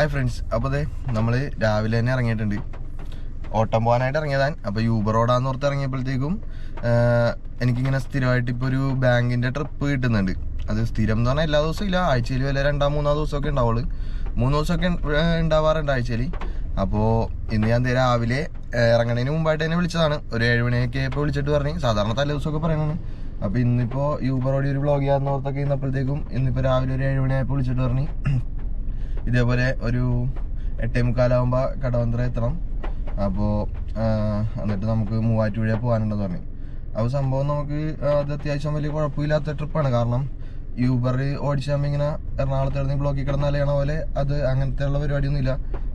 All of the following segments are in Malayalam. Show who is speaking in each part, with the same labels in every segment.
Speaker 1: ഹായ് ഫ്രണ്ട്സ്, അപ്പോൾ നമ്മൾ രാവിലെ തന്നെ ഇറങ്ങിയിട്ടുണ്ട്. ഓട്ടം പോകാനായിട്ട് ഇറങ്ങിയതാണ്. അപ്പോൾ യൂബർ ഓടാന്ന് ഓർത്ത് ഇറങ്ങിയപ്പോഴത്തേക്കും എനിക്കിങ്ങനെ സ്ഥിരമായിട്ട് ഇപ്പോൾ ഒരു ബാങ്കിൻ്റെ ട്രിപ്പ് കിട്ടുന്നുണ്ട്. അത് സ്ഥിരം എന്ന് പറഞ്ഞാൽ എല്ലാ ദിവസവും ഇല്ല, ആഴ്ചയിൽ വല്ല 2-3 ദിവസമൊക്കെ ഉണ്ടാവുള്ളൂ. 3 ദിവസമൊക്കെ ഉണ്ടാവാറുണ്ട് ആഴ്ചയിൽ. അപ്പോൾ ഇന്ന് ഞാൻ രാവിലെ ഇറങ്ങുന്നതിന് മുമ്പായിട്ട് തന്നെ വിളിച്ചതാണ്. ഒരു 7 മണിയൊക്കെ ഇപ്പോൾ വിളിച്ചിട്ട് പറഞ്ഞു. സാധാരണ തലേ ദിവസമൊക്കെ പറയുന്നതാണ്. അപ്പോൾ ഇന്നിപ്പോൾ യൂബർ ഓടി ഒരു വ്ളോഗ് ചെയ്യാമെന്ന് ഓർത്തൊക്കെ ഇന്നപ്പോഴത്തേക്കും ഇന്നിപ്പോൾ രാവിലെ ഒരു 7 മണിയായപ്പോൾ വിളിച്ചിട്ട് പറഞ്ഞു ഇതേപോലെ ഒരു 8:45 കടവന്ത്ര എത്തണം. അപ്പോൾ എന്നിട്ട് നമുക്ക് മൂവാറ്റുപുഴ പോകാനുണ്ടെന്ന് പറഞ്ഞു. അപ്പോൾ സംഭവം നമുക്ക് അത് അത്യാവശ്യം വലിയ കുഴപ്പമില്ലാത്ത ട്രിപ്പാണ്. കാരണം യൂബർ ഓടിച്ചാകുമ്പോൾ ഇങ്ങനെ എറണാകുളത്ത് ഇറങ്ങി ബ്ലോക്കിൽ കിടന്ന് അലയണ പോലെ അത് അങ്ങനത്തെ ഉള്ള പരിപാടിയൊന്നുമില്ല.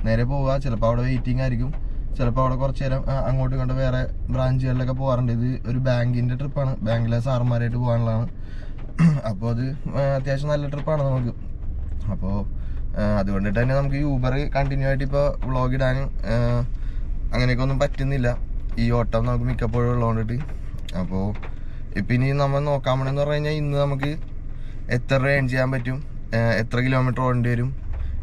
Speaker 1: നേരെ പോവുക, ചിലപ്പോൾ അവിടെ വെയിറ്റിംഗ് ആയിരിക്കും, ചിലപ്പോൾ അവിടെ കുറച്ച് നേരം അങ്ങോട്ട് കണ്ട് വേറെ ബ്രാഞ്ചുകളിലൊക്കെ പോകാറുണ്ട്. ഇത് ഒരു ബാങ്കിൻ്റെ ട്രിപ്പാണ്, ബാങ്കിലെ സാറന്മാരായിട്ട് പോകാനുള്ളതാണ്. അപ്പോൾ അത് അത്യാവശ്യം നല്ല ട്രിപ്പാണ് നമുക്ക്. അപ്പോൾ അതുകൊണ്ടിട്ട് തന്നെ നമുക്ക് യൂബർ കണ്ടിന്യൂ ആയിട്ട് ഇപ്പോൾ വ്ളോഗ് ഇടാനും അങ്ങനെയൊക്കെ ഒന്നും പറ്റുന്നില്ല. ഈ ഓട്ടം നമുക്ക് മിക്കപ്പോഴും ഉള്ളതുകൊണ്ടിട്ട്. അപ്പോൾ ഇപ്പം ഇനി നമ്മൾ നോക്കാൻ വേണമെന്ന് പറഞ്ഞു കഴിഞ്ഞാൽ ഇന്ന് നമുക്ക് എത്ര രൂപ ഏൺ ചെയ്യാൻ പറ്റും, എത്ര കിലോമീറ്റർ ഓടേണ്ടി വരും,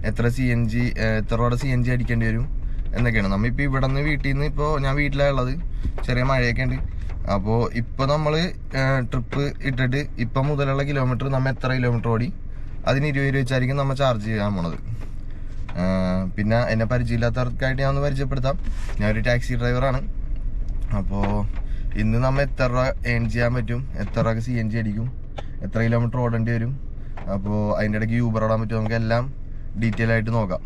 Speaker 1: എത്ര രൂപയുടെ CNG അടിക്കേണ്ടി വരും എന്നൊക്കെയാണ്. നമ്മളിപ്പോൾ ഇവിടെ നിന്ന് വീട്ടിൽ നിന്ന് ഇപ്പോൾ ഞാൻ വീട്ടിലാണ് ഉള്ളത്, ചെറിയ മഴയൊക്കെ ഉണ്ട്. അപ്പോൾ ഇപ്പോൾ നമ്മൾ ട്രിപ്പ് ഇട്ടിട്ട് ഇപ്പം മുതലുള്ള കിലോമീറ്റർ നമ്മൾ എത്ര കിലോമീറ്റർ ഓടി അതിന് 20 രൂപ വെച്ചായിരിക്കും നമ്മൾ ചാർജ് ചെയ്യാൻ പോണത്. പിന്നെ എന്നെ പരിചയമില്ലാത്തവർക്കായിട്ട് ഞാൻ ഒന്ന് പരിചയപ്പെടുത്താം. ഞാനൊരു ടാക്സി ഡ്രൈവറാണ്. അപ്പോൾ ഇന്ന് നമ്മൾ എത്ര രൂപ ഏൺ ചെയ്യാൻ പറ്റും, എത്ര രൂപ CNG അടിക്കും, എത്ര കിലോമീറ്റർ ഓടേണ്ടി വരും, അപ്പോൾ അതിൻ്റെ ഇടയ്ക്ക് യൂബർ ഓടാൻ പറ്റും, നമുക്ക് എല്ലാം ഡീറ്റെയിൽ ആയിട്ട് നോക്കാം.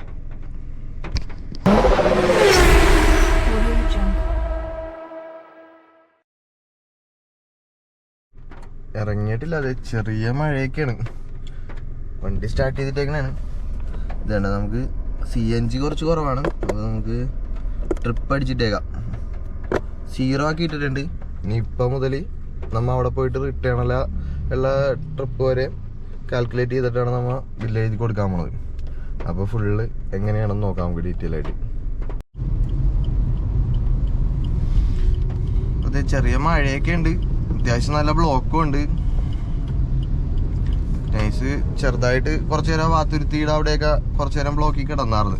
Speaker 1: ഇറങ്ങിയിട്ടില്ല, അതെ ചെറിയ മഴയൊക്കെയാണ്. വണ്ടി സ്റ്റാർട്ട് ചെയ്തിട്ടേക്കണാണ്. ഇതാണ് നമുക്ക് CNG കുറച്ച് കുറവാണ്. അപ്പോൾ നമുക്ക് ട്രിപ്പ് അടിച്ചിട്ടേക്കാം. 0 ആക്കി ഇട്ടിട്ടുണ്ട്. ഇനി ഇപ്പം മുതൽ നമ്മൾ അവിടെ പോയിട്ട് റിട്ടേൺ ഉള്ള ട്രിപ്പ് വരെ കാൽക്കുലേറ്റ് ചെയ്തിട്ടാണ് നമ്മൾ ബില്ല് എഴുതി കൊടുക്കാൻ പോണത്. അപ്പോൾ ഫുള്ള് എങ്ങനെയാണെന്ന് നോക്കാം നമുക്ക് ഡീറ്റെയിൽ ആയിട്ട്. അതെ ചെറിയ മഴയൊക്കെ ഉണ്ട്, അത്യാവശ്യം നല്ല ബ്ലോക്കും ഉണ്ട്. നൈസ് ചെറുതായിട്ട് കുറച്ച് നേരം വാത്തുരുത്തിയുടെ അവിടെയൊക്കെ കുറച്ച് നേരം ബ്ലോക്കിൽ കിടന്നായിരുന്നു.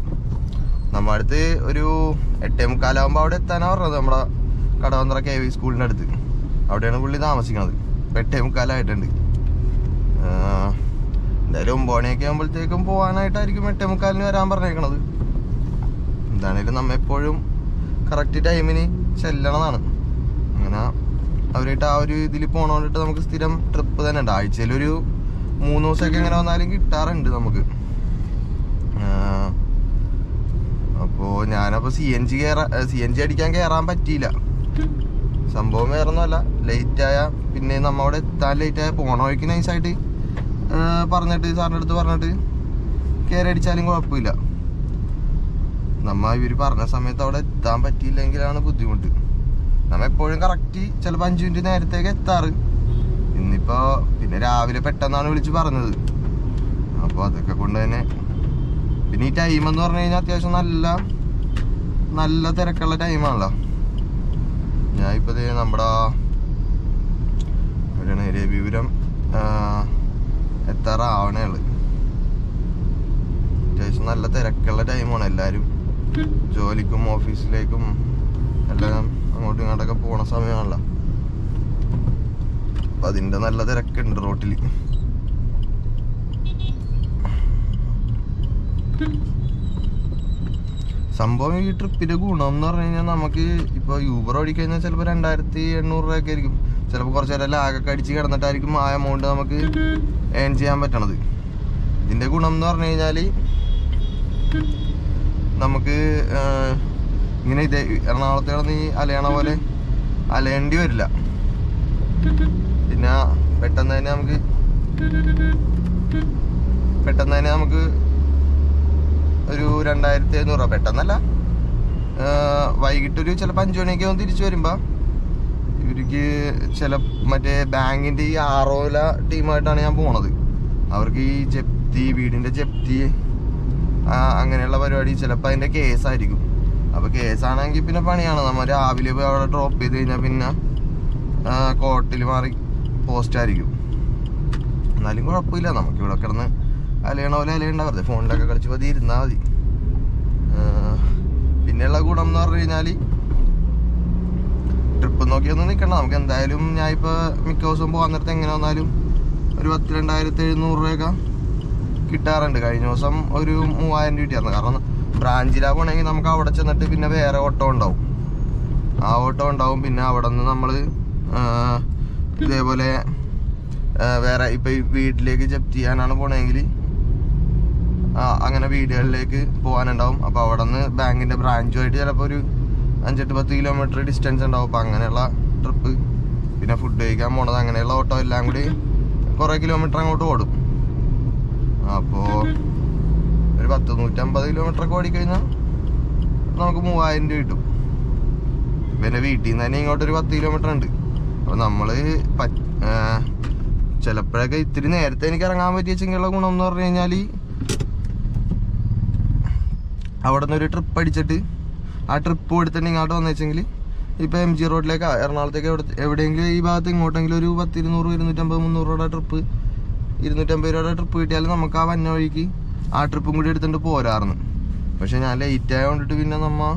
Speaker 1: നമ്മുടെ അടുത്ത് ഒരു 8:45 അവിടെ എത്താനാണ് പറഞ്ഞത്. നമ്മുടെ കടവന്ത്ര KV സ്കൂളിൻ്റെ അടുത്ത് അവിടെയാണ് പുള്ളി താമസിക്കുന്നത്. ഇപ്പം 8:45 എന്തായാലും 9 മണിയൊക്കെ ആകുമ്പോഴത്തേക്കും പോകാനായിട്ടായിരിക്കും 8:45 വരാൻ പറഞ്ഞേക്കണത്. എന്താണേലും നമ്മ എപ്പോഴും കറക്റ്റ് ടൈമിന് ചെല്ലണതാണ്. അങ്ങനെ അവരായിട്ട് ആ ഒരു ഇതിൽ പോകണോണ്ടിട്ട് നമുക്ക് സ്ഥിരം ട്രിപ്പ് തന്നെ ഉണ്ട്. ആഴ്ചയിലൊരു 3 ദിവസമൊക്കെ എങ്ങനെ വന്നാലും കിട്ടാറുണ്ട് നമുക്ക്. അപ്പോൾ ഞാനപ്പോൾ CNG അടിക്കാൻ കയറാൻ പറ്റിയില്ല. സംഭവം വേറെ ഒന്നുമല്ല, ലേറ്റായ പിന്നെ നമ്മ അവിടെ എത്താൻ ലേറ്റായ പോണ വഴിക്ക് നൈസായിട്ട് പറഞ്ഞിട്ട് സാറിൻ്റെ അടുത്ത് പറഞ്ഞിട്ട് കയറി അടിച്ചാലും കുഴപ്പമില്ല. ഇവർ പറഞ്ഞ സമയത്ത് അവിടെ എത്താൻ പറ്റിയില്ലെങ്കിലാണ് ബുദ്ധിമുട്ട്. നമ്മ എപ്പോഴും കറക്റ്റ് ചിലപ്പോൾ 5 മിനിറ്റ് നേരത്തേക്ക് എത്താറ്. ഇന്നിപ്പോൾ പിന്നെ രാവിലെ പെട്ടെന്നാണ് വിളിച്ച് പറഞ്ഞത്. അപ്പോൾ അതൊക്കെ കൊണ്ട് തന്നെ പിന്നെ ഈ ടൈം എന്ന് പറഞ്ഞു കഴിഞ്ഞാൽ അത്യാവശ്യം നല്ല തിരക്കുള്ള ടൈമാണല്ലോ. ഞാൻ ഇപ്പോൾ നമ്മുടെ രവിപുരം എത്താറാവണേ ഉള്ളു. അത്യാവശ്യം നല്ല തിരക്കുള്ള ടൈമാണ്. എല്ലാവരും ജോലിക്കും ഓഫീസിലേക്കും എല്ലാം അങ്ങോട്ടും ഇങ്ങോട്ടൊക്കെ പോണ സമയമാണല്ലോ. അപ്പം അതിൻ്റെ നല്ല തിരക്കുണ്ട് റോട്ടിൽ. സംഭവം ഈ ട്രിപ്പിൻ്റെ ഗുണം എന്ന് പറഞ്ഞു കഴിഞ്ഞാൽ നമുക്ക് ഇപ്പോൾ യൂബർ ഓടിക്കഴിഞ്ഞാൽ ചിലപ്പോൾ 2800 രൂപയൊക്കെ ആയിരിക്കും. ചിലപ്പോൾ കുറച്ച് നേരം ലാഗൊക്കെ അടിച്ച് കിടന്നിട്ടായിരിക്കും ആ എമൗണ്ട് നമുക്ക് ഏൺ ചെയ്യാൻ പറ്റണത്. ഇതിൻ്റെ ഗുണം എന്ന് പറഞ്ഞു കഴിഞ്ഞാൽ നമുക്ക് ഇങ്ങനെ എറണാകുളത്ത് കിടന്ന് ഈ അലയണ പോലെ അലയേണ്ടി വരില്ല. പിന്നെ പെട്ടെന്ന് തന്നെ നമുക്ക് ഒരു 2500 രൂപ പെട്ടെന്നല്ല, വൈകിട്ടൊരു ചിലപ്പോൾ 5 മണിയൊക്കെ ഒന്ന് തിരിച്ചു വരുമ്പോൾ ഇവർക്ക് മറ്റേ ബാങ്കിൻ്റെ ഈ ആറോല ടീമായിട്ടാണ് ഞാൻ പോണത്. അവർക്ക് ഈ വീടിൻ്റെ ജപ്തി അങ്ങനെയുള്ള പരിപാടി ചിലപ്പോൾ അതിൻ്റെ കേസായിരിക്കും. അപ്പോൾ കേസാണെങ്കിൽ പിന്നെ പണിയാണ്. നമ്മൾ രാവിലെ പോയി അവിടെ ഡ്രോപ്പ് ചെയ്ത് കഴിഞ്ഞാൽ പിന്നെ കോർട്ടിൽ മാറി പോസ്റ്റായിരിക്കും. എന്നാലും കുഴപ്പമില്ല, നമുക്കിവിടെ കിടന്ന് അലയണ പോലെ അലയുണ്ടാവരുത്. ഫോണിലൊക്കെ കളിച്ച് പതി ഇരുന്നാൽ മതി. പിന്നെയുള്ള ഗുണം എന്ന് പറഞ്ഞു കഴിഞ്ഞാൽ ട്രിപ്പ് നോക്കിയൊന്നും നിൽക്കണ്ട. നമുക്ക് എന്തായാലും ഞാൻ ഇപ്പോൾ മിക്ക ദിവസവും പോകാൻ നേരത്തെ എങ്ങനെ വന്നാലും ഒരു 12,700 രൂപയൊക്കെ കിട്ടാറുണ്ട്. കഴിഞ്ഞ ദിവസം ഒരു 3000 രൂപ കിട്ടിയായിരുന്നു. കാരണം ബ്രാഞ്ചിലാണ് പോകണമെങ്കിൽ നമുക്ക് അവിടെ ചെന്നിട്ട് പിന്നെ വേറെ ഓട്ടോ ഉണ്ടാവും. ആ ഓട്ടോ ഉണ്ടാവും. പിന്നെ അവിടെ നിന്ന് നമ്മൾ ഇതേപോലെ വേറെ ഇപ്പം ഈ വീട്ടിലേക്ക് ജപ്തി ചെയ്യാനാണ് പോകണമെങ്കിൽ അങ്ങനെ വീടുകളിലേക്ക് പോകാനുണ്ടാവും. അപ്പോൾ അവിടെ നിന്ന് ബാങ്കിൻ്റെ ബ്രാഞ്ചുമായിട്ട് ചിലപ്പോൾ ഒരു 5-10 കിലോമീറ്റർ ഡിസ്റ്റൻസ് ഉണ്ടാവും. അപ്പോൾ അങ്ങനെയുള്ള ട്രിപ്പ്, പിന്നെ ഫുഡ് കഴിക്കാൻ പോണത്, അങ്ങനെയുള്ള ഓട്ടോ എല്ലാം കൂടി കുറേ കിലോമീറ്റർ അങ്ങോട്ട് ഓടും. അപ്പോൾ ഒരു 150 കിലോമീറ്ററൊക്കെ ഓടിക്കഴിഞ്ഞാൽ നമുക്ക് 3000 രൂപ കിട്ടും. പിന്നെ വീട്ടിൽ നിന്ന് തന്നെ ഇങ്ങോട്ടൊരു 10 കിലോമീറ്റർ ഉണ്ട്. അപ്പോൾ നമ്മൾ ചിലപ്പോഴൊക്കെ ഇത്തിരി നേരത്തെ എനിക്ക് ഇറങ്ങാൻ പറ്റിയെച്ചെങ്കിലുള്ള ഗുണം എന്ന് പറഞ്ഞു കഴിഞ്ഞാൽ അവിടെ നിന്ന് ഒരു ട്രിപ്പ് അടിച്ചിട്ട് ആ ട്രിപ്പ് എടുത്തിട്ട് ഇങ്ങോട്ട് വന്നുവെച്ചെങ്കിൽ ഇപ്പോൾ MG റോഡിലേക്ക് എറണാകുളത്തേക്ക് എവിടെയെങ്കിലും ഈ ഭാഗത്ത് ഇങ്ങോട്ടെങ്കിലും ഒരു 10, 200, 250, 300 രൂപയുടെ ട്രിപ്പ്, 250 രൂപയുടെ ട്രിപ്പ് കിട്ടിയാലും നമുക്ക് ആ വന്ന വഴിക്ക് ആ ട്രിപ്പും കൂടി എടുത്തിട്ട് പോരാറുന്നു. പക്ഷെ ഞാൻ ലേറ്റ് ആയതുകൊണ്ടിട്ട് പിന്നെ നമ്മൾ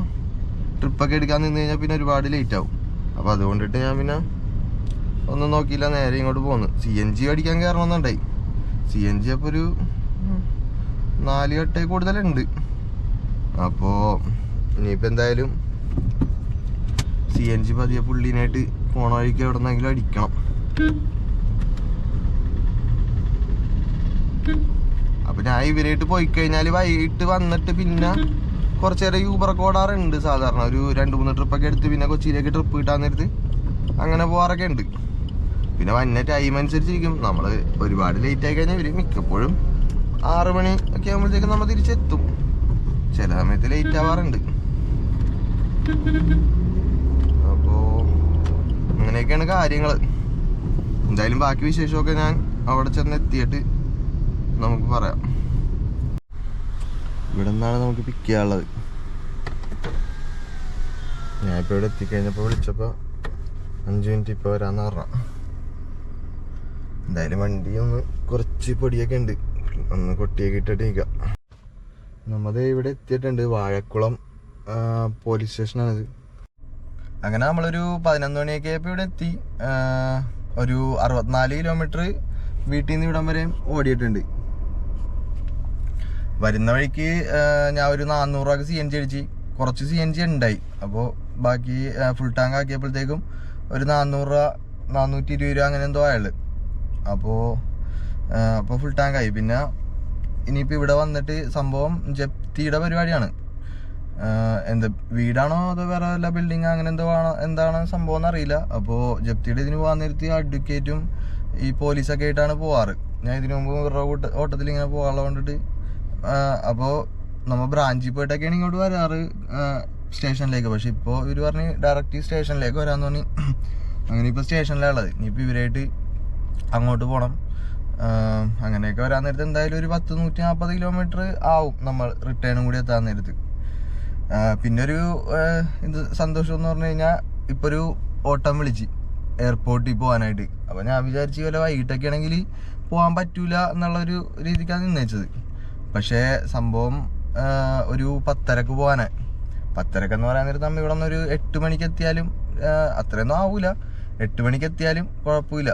Speaker 1: ട്രിപ്പൊക്കെ എടുക്കാൻ നിന്ന് കഴിഞ്ഞാൽ പിന്നെ ഒരുപാട് ലേറ്റ് ആവും. അപ്പോൾ അതുകൊണ്ടിട്ട് ഞാൻ പിന്നെ ഒന്നും നോക്കിയില്ല, നേരെ ഇങ്ങോട്ട് പോന്നു. CNG അടിക്കാൻ കയറണമെന്നുണ്ടായി. CNG അപ്പോൾ ഒരു 4 കട്ടയിൽ കൂടുതലുണ്ട്. അപ്പോൾ ഇനിയിപ്പോൾ എന്തായാലും CNG പതിയെ പുള്ളീനായിട്ട് പോണ വഴിക്ക് എവിടെ നിന്നെങ്കിലും അടിക്കണം. അപ്പോൾ ഞാൻ ഇവരായിട്ട് പോയി കഴിഞ്ഞാൽ വൈകിട്ട് വന്നിട്ട് പിന്നെ കുറച്ച് നേരം യൂബറൊക്കെ ഓടാറുണ്ട്. സാധാരണ ഒരു 2-3 ട്രിപ്പൊക്കെ എടുത്ത് പിന്നെ കൊച്ചിയിലേക്ക് ട്രിപ്പ് കിട്ടാൻ നേരത്ത് അങ്ങനെ പോകാറൊക്കെ ഉണ്ട്. പിന്നെ വന്ന ടൈം അനുസരിച്ചിരിക്കും. നമ്മൾ ഒരുപാട് ലേറ്റ് ആയി കഴിഞ്ഞാൽ ഇവർ മിക്കപ്പോഴും 6 മണി ഒക്കെ ആകുമ്പോഴത്തേക്കും നമ്മൾ തിരിച്ചെത്തും. ചില സമയത്ത് ലേറ്റ് ആവാറുണ്ട്. അപ്പോൾ അങ്ങനെയൊക്കെയാണ് കാര്യങ്ങൾ. എന്തായാലും ബാക്കി വിശേഷമൊക്കെ ഞാൻ അവിടെ ചെന്ന് എത്തിയിട്ട് നമുക്ക് പറയാം. ഇവിടെ നിന്നാണ് നമുക്ക് പിക്ക് ചെയ്യാനുള്ളത്. ഞാനിപ്പോൾ ഇവിടെ എത്തിക്കഴിഞ്ഞപ്പോൾ വിളിച്ചപ്പോൾ 5 മിനിറ്റ് ഇപ്പോൾ വരാമെന്ന് പറഞ്ഞ. എന്തായാലും വണ്ടി ഒന്ന് കുറച്ച് പൊടിയൊക്കെ ഉണ്ട്, ഒന്ന് കൊട്ടിയൊക്കെ ഇട്ടിട്ട് നിൽക്കാം. നമ്മൾ ഇവിടെ എത്തിയിട്ടുണ്ട്. വാഴക്കുളം പോലീസ് സ്റ്റേഷനാണിത്. അങ്ങനെ നമ്മളൊരു 11 മണിയൊക്കെ ആയപ്പോൾ ഇവിടെ എത്തി. ഒരു 64 കിലോമീറ്റർ വീട്ടിൽ നിന്ന് ഇവിടം വരെ ഓടിയിട്ടുണ്ട്. വരുന്ന വഴിക്ക് ഞാൻ ഒരു 400 രൂപക്ക് CNG അടിച്ച്, കുറച്ച് CNG ഉണ്ടായി. അപ്പോൾ ബാക്കി ഫുൾ ടാങ്ക് ആക്കിയപ്പോഴത്തേക്കും ഒരു 400 രൂപ 420 രൂപ അങ്ങനെ എന്തോ ആയുള്ളു. അപ്പോൾ ഫുൾ ടാങ്ക് ആയി. പിന്നെ ഇനിയിപ്പോൾ ഇവിടെ വന്നിട്ട് സംഭവം ജപ്തിയുടെ പരിപാടിയാണ്. എന്താ വീടാണോ അതോ വേറെ വല്ല ബിൽഡിങ് അങ്ങനെ എന്തോ ആണോ എന്താണ് സംഭവം എന്നറിയില്ല. അപ്പോൾ ജപ്തിയുടെ ഇതിന് പോകാൻ നേരത്ത് അഡ്വക്കേറ്റും ഈ പോലീസൊക്കെ ആയിട്ടാണ് പോവാറ്. ഞാൻ ഇതിനു മുമ്പ് വേറെ ഓട്ടത്തിൽ ഇങ്ങനെ പോകാനുള്ളത് കൊണ്ടിട്ട് അപ്പോൾ നമ്മൾ ബ്രാഞ്ചിൽ പോയിട്ടൊക്കെയാണ് ഇങ്ങോട്ട് വരാറ് സ്റ്റേഷനിലേക്ക്. പക്ഷെ ഇപ്പോൾ ഇവർ പറഞ്ഞ് ഡയറക്റ്റ് സ്റ്റേഷനിലേക്ക് വരാമെന്ന് പറഞ്ഞ് അങ്ങനെ ഇപ്പോൾ സ്റ്റേഷനിലാണ് ഉള്ളത്. ഇനിയിപ്പോൾ ഇവരായിട്ട് അങ്ങോട്ട് പോകണം. അങ്ങനെയൊക്കെ വരാൻ നേരത്ത് എന്തായാലും ഒരു 140 കിലോമീറ്റർ ആവും നമ്മൾ റിട്ടേണും കൂടി എത്താൻ നേരത്ത്. പിന്നെ ഒരു ഇത് സന്തോഷം എന്ന് പറഞ്ഞു കഴിഞ്ഞാൽ ഇപ്പോൾ ഒരു ഓട്ടം വിളിച്ച് എയർപോർട്ടിൽ പോകാനായിട്ട്. അപ്പോൾ ഞാൻ വിചാരിച്ചു വല്ല വൈകിട്ടൊക്കെ ആണെങ്കിൽ പോകാൻ പറ്റൂല എന്നുള്ളൊരു രീതിക്കാണ് നിന്നയിച്ചത്. പക്ഷേ സംഭവം ഒരു 10:30 പോകാനായി. 10:30 എന്ന് പറയാൻ നേരത്ത് നമ്മൾ ഇവിടെ നിന്ന് ഒരു 8 മണിക്ക് എത്തിയാലും അത്രയൊന്നും ആവൂല. 8 മണിക്ക് എത്തിയാലും കുഴപ്പമില്ല,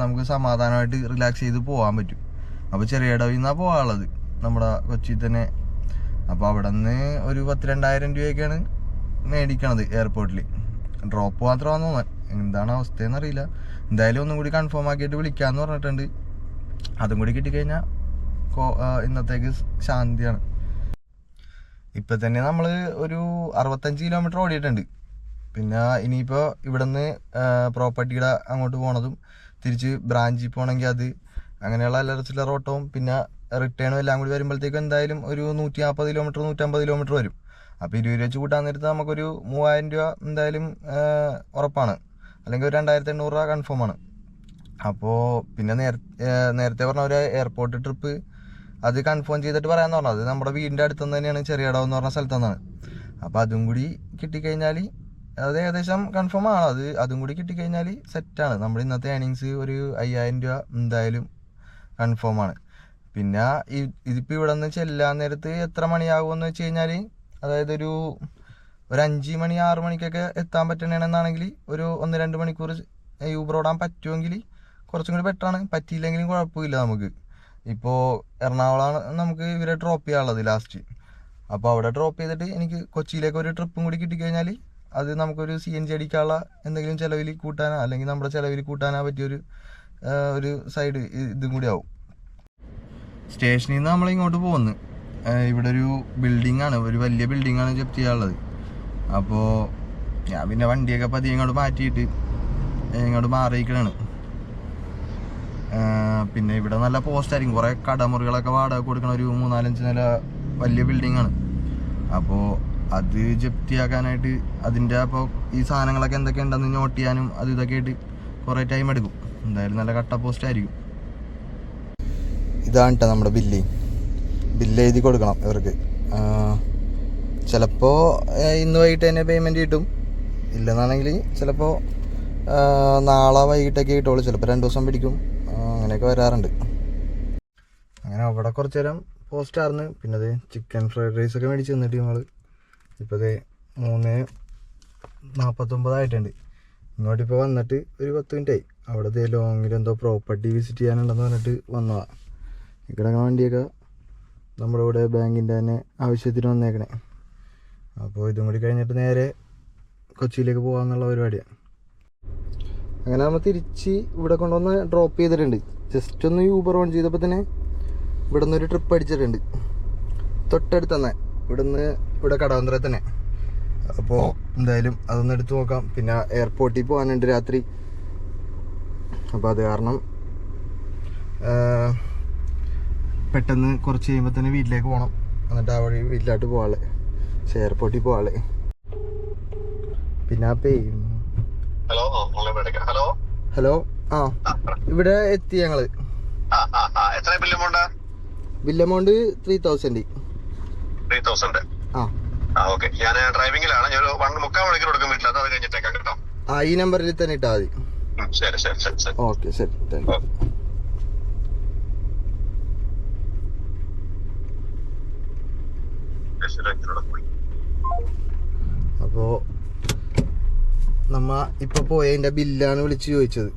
Speaker 1: നമുക്ക് സമാധാനമായിട്ട് റിലാക്സ് ചെയ്ത് പോകാൻ പറ്റും. അപ്പോൾ ചെറിയ ഇടവിൽ നിന്നാണ് പോകാനുള്ളത് നമ്മുടെ കൊച്ചിയിൽ തന്നെ. അപ്പോൾ അവിടെ നിന്ന് ഒരു 12,000 രൂപയൊക്കെയാണ് മേടിക്കണത് എയർപോർട്ടിൽ. ഡ്രോപ്പ് മാത്രമാണെന്ന് തോന്നാൻ, എന്താണ് അവസ്ഥയെന്നറിയില്ല. എന്തായാലും ഒന്നും കൂടി കൺഫേം ആക്കിയിട്ട് വിളിക്കാമെന്ന് പറഞ്ഞിട്ടുണ്ട്. അതും കൂടി കിട്ടിക്കഴിഞ്ഞാൽ ഇന്നത്തേക്ക് ശാന്തിയാണ്. ഇപ്പം തന്നെ നമ്മൾ ഒരു 65 കിലോമീറ്റർ ഓടിയിട്ടുണ്ട്. പിന്നെ ഇനിയിപ്പോൾ ഇവിടെ നിന്ന് പ്രോപ്പർട്ടിയുടെ അങ്ങോട്ട് പോണതും തിരിച്ച് ബ്രാഞ്ചിൽ പോകണമെങ്കിൽ അത്, അങ്ങനെയുള്ള എല്ലാ ചില്ലറ ഓട്ടവും പിന്നെ റിട്ടേണും എല്ലാം കൂടി വരുമ്പോഴത്തേക്കും എന്തായാലും ഒരു 140 കിലോമീറ്റർ 150 കിലോമീറ്റർ വരും. അപ്പോൾ 20 രൂപ വെച്ച് കൂട്ടാൻ നേരത്ത് നമുക്കൊരു 3000 രൂപ എന്തായാലും ഉറപ്പാണ്, അല്ലെങ്കിൽ ഒരു 2800 രൂപ കൺഫേമാണ്. അപ്പോൾ പിന്നെ നേരത്തെ പറഞ്ഞ ഒരു എയർപോർട്ട് ട്രിപ്പ് അത് കൺഫേം ചെയ്തിട്ട് പറയാമെന്ന് പറഞ്ഞത്, അത് നമ്മുടെ വീടിൻ്റെ അടുത്തുനിന്ന് തന്നെയാണ്, ചെറിയടവ് എന്ന് പറഞ്ഞ സ്ഥലത്തു നിന്നാണ്. അപ്പോൾ അതും കൂടി കിട്ടിക്കഴിഞ്ഞാൽ അത് ഏകദേശം കൺഫേം ആണ്. അതും കൂടി കിട്ടിക്കഴിഞ്ഞാൽ സെറ്റാണ്. നമ്മുടെ ഇന്നത്തെ ഏണിങ്സ് ഒരു 5000 രൂപ എന്തായാലും കൺഫേം ആണ്. പിന്നെ ഇതിപ്പോൾ ഇവിടെ നിന്ന് ചെല്ലാൻ നേരത്ത് എത്ര മണിയാകുമെന്ന് വെച്ച് കഴിഞ്ഞാൽ, അതായത് ഒരു 5 മണി 6 മണിക്കൊക്കെ എത്താൻ പറ്റണമെന്നാണെങ്കിൽ ഒരു 1-2 മണിക്കൂർ യൂബർ ഓടാൻ പറ്റുമെങ്കിൽ കുറച്ചും കൂടി ബെറ്ററാണ്. പറ്റിയില്ലെങ്കിലും കുഴപ്പമില്ല. നമുക്ക് ഇപ്പോൾ എറണാകുളമാണ് നമുക്ക് ഇവരെ ഡ്രോപ്പ് ചെയ്യാനുള്ളത് ലാസ്റ്റ്. അപ്പോൾ അവിടെ ഡ്രോപ്പ് ചെയ്തിട്ട് എനിക്ക് കൊച്ചിയിലേക്ക് ഒരു ട്രിപ്പും കൂടി കിട്ടിക്കഴിഞ്ഞാൽ അത് നമുക്കൊരു CNG അടിക്കാനുള്ള എന്തെങ്കിലും ചിലവിൽ കൂട്ടാനോ അല്ലെങ്കിൽ നമ്മുടെ ചിലവിൽ കൂട്ടാനോ പറ്റിയൊരു സൈഡ് ഇതും കൂടി ആവും. സ്റ്റേഷനിൽ നിന്ന് നമ്മളിങ്ങോട്ട് പോകുന്നു. ഇവിടെ ഒരു ബിൽഡിംഗ് ആണ്, ഒരു വലിയ ബിൽഡിംഗ് ആണ് ജപ്തി ചെയ്യാനുള്ളത്. അപ്പോൾ ഞാൻ പിന്നെ വണ്ടിയൊക്കെ പതിയെ ഇങ്ങോട്ട് മാറ്റിയിട്ട് ഇങ്ങോട്ട് മാറിയിരിക്കണാണ്. പിന്നെ ഇവിടെ നല്ല പോസ്റ്റായിരിക്കും, കുറേ കടമുറികളൊക്കെ വാടക കൊടുക്കണ ഒരു 3-4 നില വലിയ ബിൽഡിംഗ് ആണ്. അപ്പോൾ അത് ജപ്തിയാക്കാനായിട്ട് അതിൻ്റെ അപ്പോൾ ഈ സാധനങ്ങളൊക്കെ എന്തൊക്കെ ഉണ്ടെന്ന് നോട്ട് ചെയ്യാനും അത് ഇതൊക്കെ ആയിട്ട് കുറേ ടൈം എടുക്കും. എന്തായാലും നല്ല കട്ട പോസ്റ്റായിരിക്കും. ഇതാണ് കേട്ടോ നമ്മുടെ ബില്ല് എഴുതി കൊടുക്കണം ഇവർക്ക്. ചിലപ്പോൾ ഇന്ന് വൈകിട്ട് തന്നെ പേയ്മെൻറ്റ് കിട്ടും, ഇല്ലെന്നാണെങ്കിൽ ചിലപ്പോൾ നാളെ വൈകിട്ടൊക്കെ കിട്ടുള്ളൂ, ചിലപ്പോൾ 2 ദിവസം പിടിക്കും. അങ്ങനെയൊക്കെ വരാറുണ്ട്. അങ്ങനെ അവിടെ കുറച്ച് നേരം പോസ്റ്റായിരുന്നു. പിന്നെ അത് ചിക്കൻ ഫ്രൈഡ് റൈസൊക്കെ മേടിച്ച് തന്നിട്ട് നമ്മൾ ഇപ്പോൾ അത് 3:49 ആയിട്ടുണ്ട്. ഇങ്ങോട്ടിപ്പോൾ വന്നിട്ട് ഒരു 10 മിനിറ്റായി. അവിടുത്തെ ലോങ്ങിൽ എന്തോ പ്രോപ്പർട്ടി വിസിറ്റ് ചെയ്യാനുണ്ടെന്ന് പറഞ്ഞിട്ട് വന്നതാണ്. കിടക്കുന്ന വണ്ടിയൊക്കെ നമ്മുടെ ഇവിടെ ബാങ്കിൻ്റെ തന്നെ ആവശ്യത്തിന് വന്നേക്കണേ. അപ്പോൾ ഇതും കൂടി കഴിഞ്ഞിട്ട് നേരെ കൊച്ചിയിലേക്ക് പോകാമെന്നുള്ള പരിപാടിയാണ്. അങ്ങനെ നമ്മൾ തിരിച്ച് ഇവിടെ കൊണ്ടുവന്ന് ഡ്രോപ്പ് ചെയ്തിട്ടുണ്ട്. ജസ്റ്റ് ഒന്ന് യൂബർ ഓൺ ചെയ്തപ്പോൾ തന്നെ ഇവിടെ നിന്നൊരു ട്രിപ്പ് അടിച്ചിട്ടുണ്ട്. തൊട്ടടുത്ത് തന്നെ ഇവിടെ കടവന്ത്രയിൽ തന്നെ. അപ്പോൾ എന്തായാലും അതൊന്ന് എടുത്ത് നോക്കാം. പിന്നെ എയർപോർട്ടിൽ പോകാനുണ്ട് രാത്രി. അപ്പോൾ അത് കാരണം പെട്ടെന്ന് കുറച്ച് കഴിയുമ്പോൾ തന്നെ വീട്ടിലേക്ക് പോകണം. എന്നിട്ട് ആ വഴി വീട്ടിലോട്ട് പോകാളെ, എയർപോർട്ടിൽ പോകാളെ. പിന്നെ ഹലോ ഇവിടെ എത്തി ഞങ്ങള്. Bill amount 3000.
Speaker 2: ഞാൻ ഡ്രൈവിംഗിലാണ്. ഞാൻ 1.25 മണിക്കൂർ കൊടുക്കും വീട്ടിൽ. അത് കഴിഞ്ഞിട്ടേക്കാം കേട്ടോ.
Speaker 1: ഈ നമ്പറിൽ തന്നെ ഇട്ടാൽ മതി.
Speaker 2: ശരി.
Speaker 1: ഓക്കെ, ശരി, താങ്ക് യു. അപ്പോൾ നമ്മ ഇപ്പോൾ പോയതിൻ്റെ ബില്ലാണ് വിളിച്ച് ചോദിച്ചത്.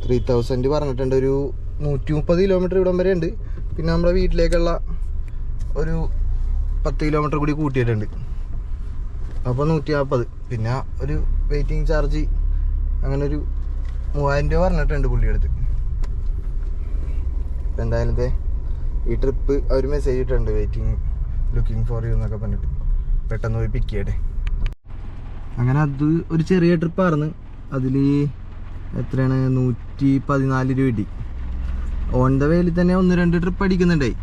Speaker 1: 3000 പറഞ്ഞിട്ടുണ്ട്. ഒരു 130 കിലോമീറ്റർ ഇവിടം വരെ ഉണ്ട്. പിന്നെ നമ്മുടെ വീട്ടിലേക്കുള്ള ഒരു 10 കിലോമീറ്റർ കൂടി കൂട്ടിയിട്ടുണ്ട്. അപ്പോൾ 140. പിന്നെ ഒരു വെയിറ്റിംഗ് ചാർജ് അങ്ങനെ ഒരു 3000 രൂപ പറഞ്ഞിട്ടുണ്ട് പുള്ളിയെടുത്ത്. ഇപ്പം എന്തായാലും ഈ ട്രിപ്പ് അവർ മെസ്സേജ് ഇട്ടിട്ടുണ്ട്, ലുക്കിംഗ് ഫോർ യു എന്നൊക്കെ പറഞ്ഞിട്ട്. പെട്ടെന്ന് പോയി പിക്ക് ചെയ്യട്ടെ. അങ്ങനെ അത് ഒരു ചെറിയ ട്രിപ്പായിരുന്നു. അതിൽ എത്രയാണ് 114 രൂപ കിട്ടി. ഓൺ ദ വേയിൽ തന്നെ 1-2 ട്രിപ്പ് അടിക്കുന്നുണ്ടായി.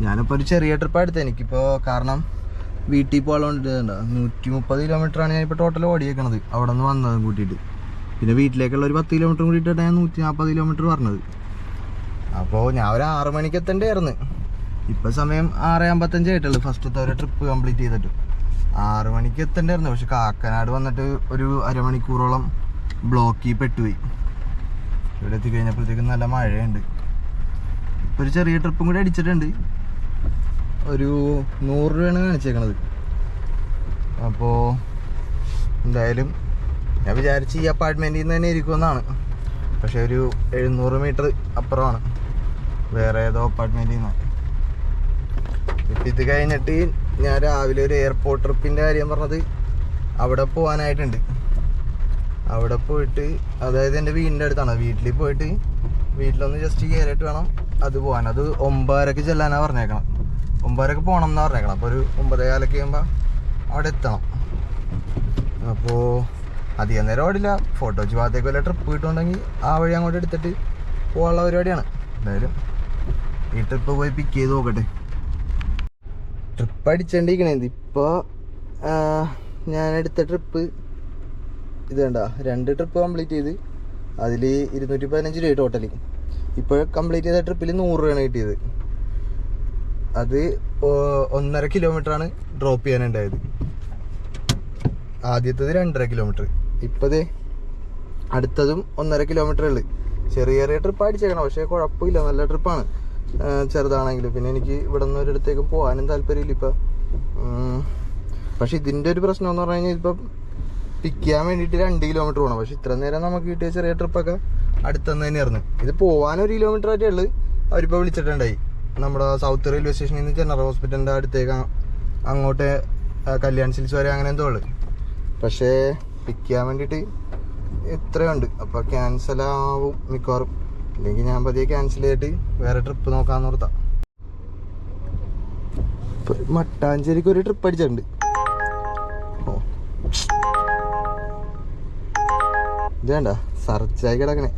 Speaker 1: ഞാനിപ്പോൾ ഒരു ചെറിയ ട്രിപ്പാണ് എടുത്തത്. എനിക്കിപ്പോൾ കാരണം വീട്ടിൽ പോകാനുണ്ട്. 130 കിലോമീറ്ററാണ് ഞാനിപ്പോൾ ടോട്ടൽ ഓടിയേക്കണത് അവിടെ നിന്ന് വന്നതും കൂട്ടിയിട്ട്. പിന്നെ വീട്ടിലേക്കുള്ള ഒരു 10 കിലോമീറ്റർ കൂടിയിട്ടാണ് ഞാൻ 140 കിലോമീറ്റർ പറഞ്ഞത്. അപ്പോൾ ഞാൻ ഒരു 6 മണിക്ക് എത്തേണ്ടായിരുന്നു. ഇപ്പോൾ സമയം 6:55 ആയിട്ടുള്ളൂ. ഫസ്റ്റത്തെ ഒരു ട്രിപ്പ് കംപ്ലീറ്റ് ചെയ്തിട്ട് 6 മണിക്ക് എത്തേണ്ടായിരുന്നു. പക്ഷെ കാക്കനാട് വന്നിട്ട് ഒരു അരമണിക്കൂറോളം ബ്ലോക്കിൽ പെട്ടുപോയി. ഇവിടെ എത്തിക്കഴിഞ്ഞപ്പോഴത്തേക്കും നല്ല മഴയുണ്ട്. ഇപ്പോൾ ഒരു ചെറിയ ട്രിപ്പും കൂടി അടിച്ചിട്ടുണ്ട്. ഒരു 100 രൂപയാണ് കാണിച്ചേക്കണത്. അപ്പോൾ എന്തായാലും ഞാൻ വിചാരിച്ച് ഈ അപ്പാർട്ട്മെൻറ്റിൽ നിന്ന് തന്നെ ഇരിക്കുമെന്നാണ്. പക്ഷെ ഒരു 700 മീറ്റർ അപ്പുറമാണ് വേറെ ഏതോ അപ്പാർട്ട്മെൻറ്റിൽ നിന്ന്. ഇപ്പം ഇത് കഴിഞ്ഞിട്ട് ഞാൻ രാവിലെ ഒരു എയർപോർട്ട് ട്രിപ്പിൻ്റെ കാര്യം പറഞ്ഞത് അവിടെ പോകാനായിട്ടുണ്ട്. അവിടെ പോയിട്ട്, അതായത് എൻ്റെ വീടിൻ്റെ അടുത്താണ്, വീട്ടിൽ പോയിട്ട് വീട്ടിലൊന്ന് ജസ്റ്റ് കയറിയിട്ട് വേണം അത് പോകാൻ. അത് 9:30 ചെല്ലാനാണ് പറഞ്ഞേക്കണം. 9:30 പോകണം എന്നാണ് പറഞ്ഞേക്കണം. അപ്പോൾ ഒരു 9:15 കഴിയുമ്പോൾ അവിടെ എത്തണം. അപ്പോൾ അധികം നേരം ഓടില്ല. ഫോട്ടോച്ച് ഭാഗത്തേക്ക് വല്ല ട്രിപ്പ് കിട്ടുന്നുണ്ടെങ്കിൽ ആ വഴി അങ്ങോട്ട് എടുത്തിട്ട് പോകാനുള്ള പരിപാടിയാണ്. എന്തായാലും ഈ ട്രിപ്പ് പോയി പിക്ക് ചെയ്ത് നോക്കട്ടെ. ട്രിപ്പ് അടിച്ചോണ്ടിരിക്കണേ. ഇപ്പോൾ ഞാൻ എടുത്ത ട്രിപ്പ് ഇത് വേണ്ട, 2 ട്രിപ്പ് കംപ്ലീറ്റ് ചെയ്ത് അതിൽ 215 രൂപ ടോട്ടലി. ഇപ്പോൾ കംപ്ലീറ്റ് ചെയ്ത ട്രിപ്പിൽ 100 രൂപയാണ് കിട്ടിയത്. അത് 1.5 കിലോമീറ്ററാണ് ഡ്രോപ്പ് ചെയ്യാനുണ്ടായത്. ആദ്യത്തത് 2.5 കിലോമീറ്റർ. ഇപ്പോൾ അടുത്തതും 1.5 കിലോമീറ്റർ ഉള്ളു. ചെറിയ ട്രിപ്പ് അടിച്ചേക്കണം, പക്ഷേ കുഴപ്പമില്ല, നല്ല ട്രിപ്പാണ്. ചെറുതാണെങ്കിലും. പിന്നെ എനിക്ക് ഇവിടെ നിന്ന് ഒരിടത്തേക്കും പോകാനും താല്പര്യമില്ല ഇപ്പം. പക്ഷെ ഇതിൻ്റെ ഒരു പ്രശ്നം എന്ന് പറഞ്ഞു കഴിഞ്ഞാൽ ഇപ്പം പിക്ക് ചെയ്യാൻ വേണ്ടിയിട്ട് 2 കിലോമീറ്റർ പോകണം. പക്ഷെ ഇത്ര നേരം നമുക്ക് കിട്ടിയ ചെറിയ ട്രിപ്പൊക്കെ അടുത്തുനിന്ന് തന്നെയായിരുന്നു. ഇത് പോകാൻ 1 കിലോമീറ്റർ ആയിട്ടേ ഉള്ളൂ. അവരിപ്പോൾ വിളിച്ചിട്ടുണ്ടായി നമ്മുടെ സൗത്ത് റെയിൽവേ സ്റ്റേഷനിൽ നിന്ന് ജനറൽ ഹോസ്പിറ്റലിൻ്റെ അടുത്തേക്ക് അങ്ങോട്ട് കല്യാൺ സിൽസ് വരെ അങ്ങനെ എന്തോ ഉള്ളു. പക്ഷേ പിക്ക് ചെയ്യാൻ വേണ്ടിയിട്ട് ഇത്രയുണ്ട്. അപ്പോൾ ക്യാൻസലാവും മിക്കവാറും. അല്ലെങ്കിൽ ഞാൻ പതിയെ ക്യാൻസൽ ചെയ്തിട്ട് വേറെ ട്രിപ്പ് നോക്കാമെന്ന് ഓർത്താം. മട്ടാഞ്ചേരിക്ക് ഒരു ട്രിപ്പ് അടിച്ചിട്ടുണ്ട്. ഓ ഇത് വേണ്ട സർച്ചായി കിടക്കണേ.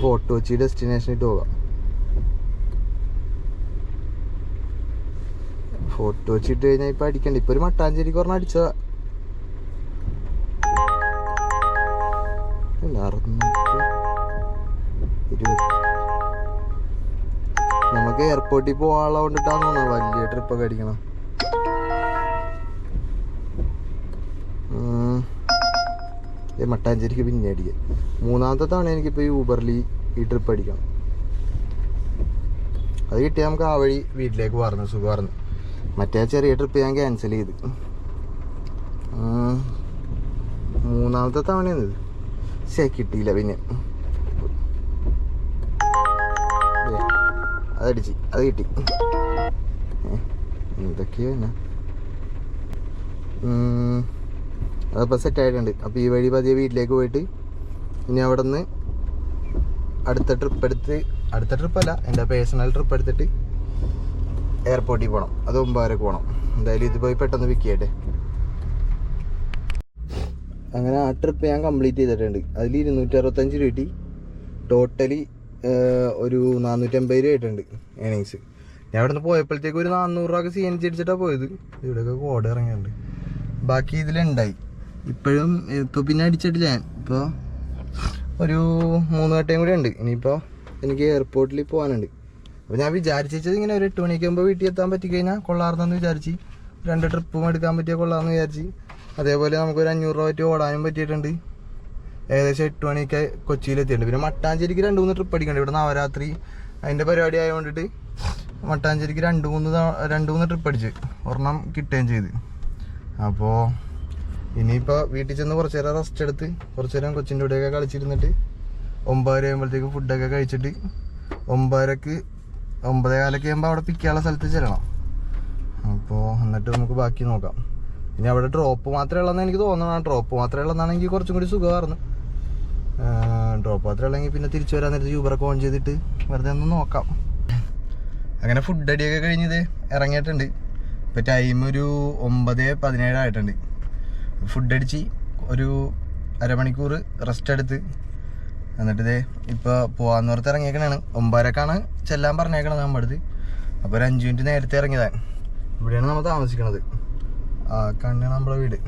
Speaker 1: ഫോർട്ട് കൊച്ചി ഡെസ്റ്റിനേഷനിട്ട് പോകാം. ഫോർട്ട് കൊച്ചി ഇട്ട് കഴിഞ്ഞാൽ ഇപ്പം അടിക്കണ്ട. ഇപ്പം ഒരു മട്ടാഞ്ചേരിക്ക് പറഞ്ഞാൽ അടിച്ചതാ. 620. നമുക്ക് എയർപോർട്ടിൽ പോകാനുള്ള കൊണ്ടിട്ടാന്ന് തോന്നുന്നു വലിയ ട്രിപ്പൊക്കെ അടിക്കണം. മട്ടാഞ്ചേരിക്ക് പിന്നെ അടിക്കാം. 3ാമത്തെ തവണ എനിക്കിപ്പോൾ യൂബറിൽ ഈ ട്രിപ്പ് അടിക്കണം. അത് കിട്ടിയാൽ നമുക്ക് ആ വഴി വീട്ടിലേക്ക് പറഞ്ഞു സുഖമായിരുന്നു. മറ്റേ ചെറിയ ട്രിപ്പ് ഞാൻ ക്യാൻസൽ ചെയ്ത്. 3ാമത്തെ തവണയാണ് ഇത്. ശേ കിട്ടിയില്ല. പിന്നെ അതടിച്ച് അത് കിട്ടി. എന്തൊക്കെയോ തന്നെ അതപ്പോൾ സെറ്റായിട്ടുണ്ട്. അപ്പോൾ ഈ വഴി പതിയെ വീട്ടിലേക്ക് പോയിട്ട് ഇനി അവിടെ നിന്ന് അടുത്ത ട്രിപ്പല്ല എൻ്റെ പേഴ്സണൽ ട്രിപ്പ് എടുത്തിട്ട് എയർപോർട്ടിൽ പോകണം. അത് 9 വരെക്ക് പോകണം. എന്തായാലും ഇത് പോയി പെട്ടെന്ന് പിക്ക് ചെയ്യട്ടെ. അങ്ങനെ ആ ട്രിപ്പ് ഞാൻ കംപ്ലീറ്റ് ചെയ്തിട്ടുണ്ട്. അതിൽ 265 രൂപ കിട്ടി. ടോട്ടലി ഒരു 450 രൂപ ആയിട്ടുണ്ട് ഏണിങ്സ്. ഞാൻ അവിടെ നിന്ന് പോയപ്പോഴത്തേക്ക് ഒരു 400 രൂപ CNG അടിച്ചിട്ടാണ് പോയത്. ഇവിടെയൊക്കെ കോട ഇറങ്ങിയിട്ടുണ്ട്. ബാക്കി ഇതിലുണ്ടായി. ഇപ്പോൾ പിന്നെ അടിച്ചിട്ടില്ല ഞാൻ. ഇപ്പോൾ ഒരു 3 വട്ടയും കൂടെ ഉണ്ട്. ഇനിയിപ്പോൾ എനിക്ക് എയർപോർട്ടിൽ പോകാനുണ്ട്. അപ്പോൾ ഞാൻ വിചാരിച്ചത് ഇങ്ങനെ ഒരു 8 മണിക്ക് മുമ്പ് വീട്ടിൽ എത്താൻ പറ്റിക്കഴിഞ്ഞാൽ കൊള്ളാർന്നെന്ന് വിചാരിച്ച് 2 ട്രിപ്പും എടുക്കാൻ പറ്റിയാൽ കൊള്ളാമെന്ന് വിചാരിച്ച്. അതേപോലെ നമുക്കൊരു 500 രൂപ പറ്റി ഓടാനും പറ്റിയിട്ടുണ്ട്. ഏകദേശം 8 മണിക്ക് കൊച്ചിയിലെത്തിയിട്ടുണ്ട്. പിന്നെ മട്ടാഞ്ചേരിക്ക് 2-3 ട്രിപ്പ് അടിക്കണ്ട. ഇവിടെ നവരാത്രി അതിൻ്റെ പരിപാടി ആയതുകൊണ്ടിട്ട് മട്ടാഞ്ചേരിക്ക് 2-3 ട്രിപ്പ് അടിച്ച് ഒരെണ്ണം കിട്ടുകയും ചെയ്ത്. അപ്പോൾ ഇനിയിപ്പോൾ വീട്ടിൽ ചെന്ന് കുറച്ച് നേരം റെസ്റ്റ് എടുത്ത് കുറച്ച് നേരം കൊച്ചിൻ്റെ കൂടെയൊക്കെ കളിച്ചിരുന്നിട്ട് 9 ആകുമ്പോഴത്തേക്ക് ഫുഡൊക്കെ കഴിച്ചിട്ട് 9:30 9:15 ആകുമ്പോൾ അവിടെ പിക്ക് ചെയ്യാനുള്ള സ്ഥലത്ത് ചെല്ലണം. അപ്പോൾ എന്നിട്ട് നമുക്ക് ബാക്കി നോക്കാം. ഇനി അവിടെ ഡ്രോപ്പ് മാത്രമേ ഉള്ളതെന്ന് എനിക്ക് തോന്നണം. ഡ്രോപ്പ് മാത്രമേ ഉള്ളതെന്നാണെങ്കിൽ കുറച്ചും കൂടി സുഖമായിരുന്നു. ഡ്രോപ്പ് മാത്രമേ ഉള്ളെങ്കിൽ പിന്നെ തിരിച്ചു വരാൻ നേരത്ത് യൂബറൊക്കെ ഓൺ ചെയ്തിട്ട് വെറുതെ ഒന്ന് നോക്കാം. അങ്ങനെ ഫുഡ് അടിയൊക്കെ കഴിഞ്ഞത് ഇറങ്ങിയിട്ടുണ്ട്. ഇപ്പോൾ ടൈം ഒരു 9:17 ആയിട്ടുണ്ട്. ഫുഡ് അടിച്ച് ഒരു അരമണിക്കൂർ റെസ്റ്റ് എടുത്ത് എന്നിട്ട് ഇതേ ഇപ്പോൾ പോകാമെന്ന് ഓർത്ത് ഇറങ്ങിയേക്കണാണ്. 9:30ക്കാണ് ചെല്ലാൻ പറഞ്ഞേക്കണത് നമ്മുടെ അടുത്ത്. അപ്പോൾ ഒരു 5 മിനിറ്റ് നേരത്തെ ഇറങ്ങിയതാണ്. ഇവിടെയാണ് നമ്മൾ താമസിക്കണത്. ആ കണ്ണാണ് നമ്മളെ വീട്.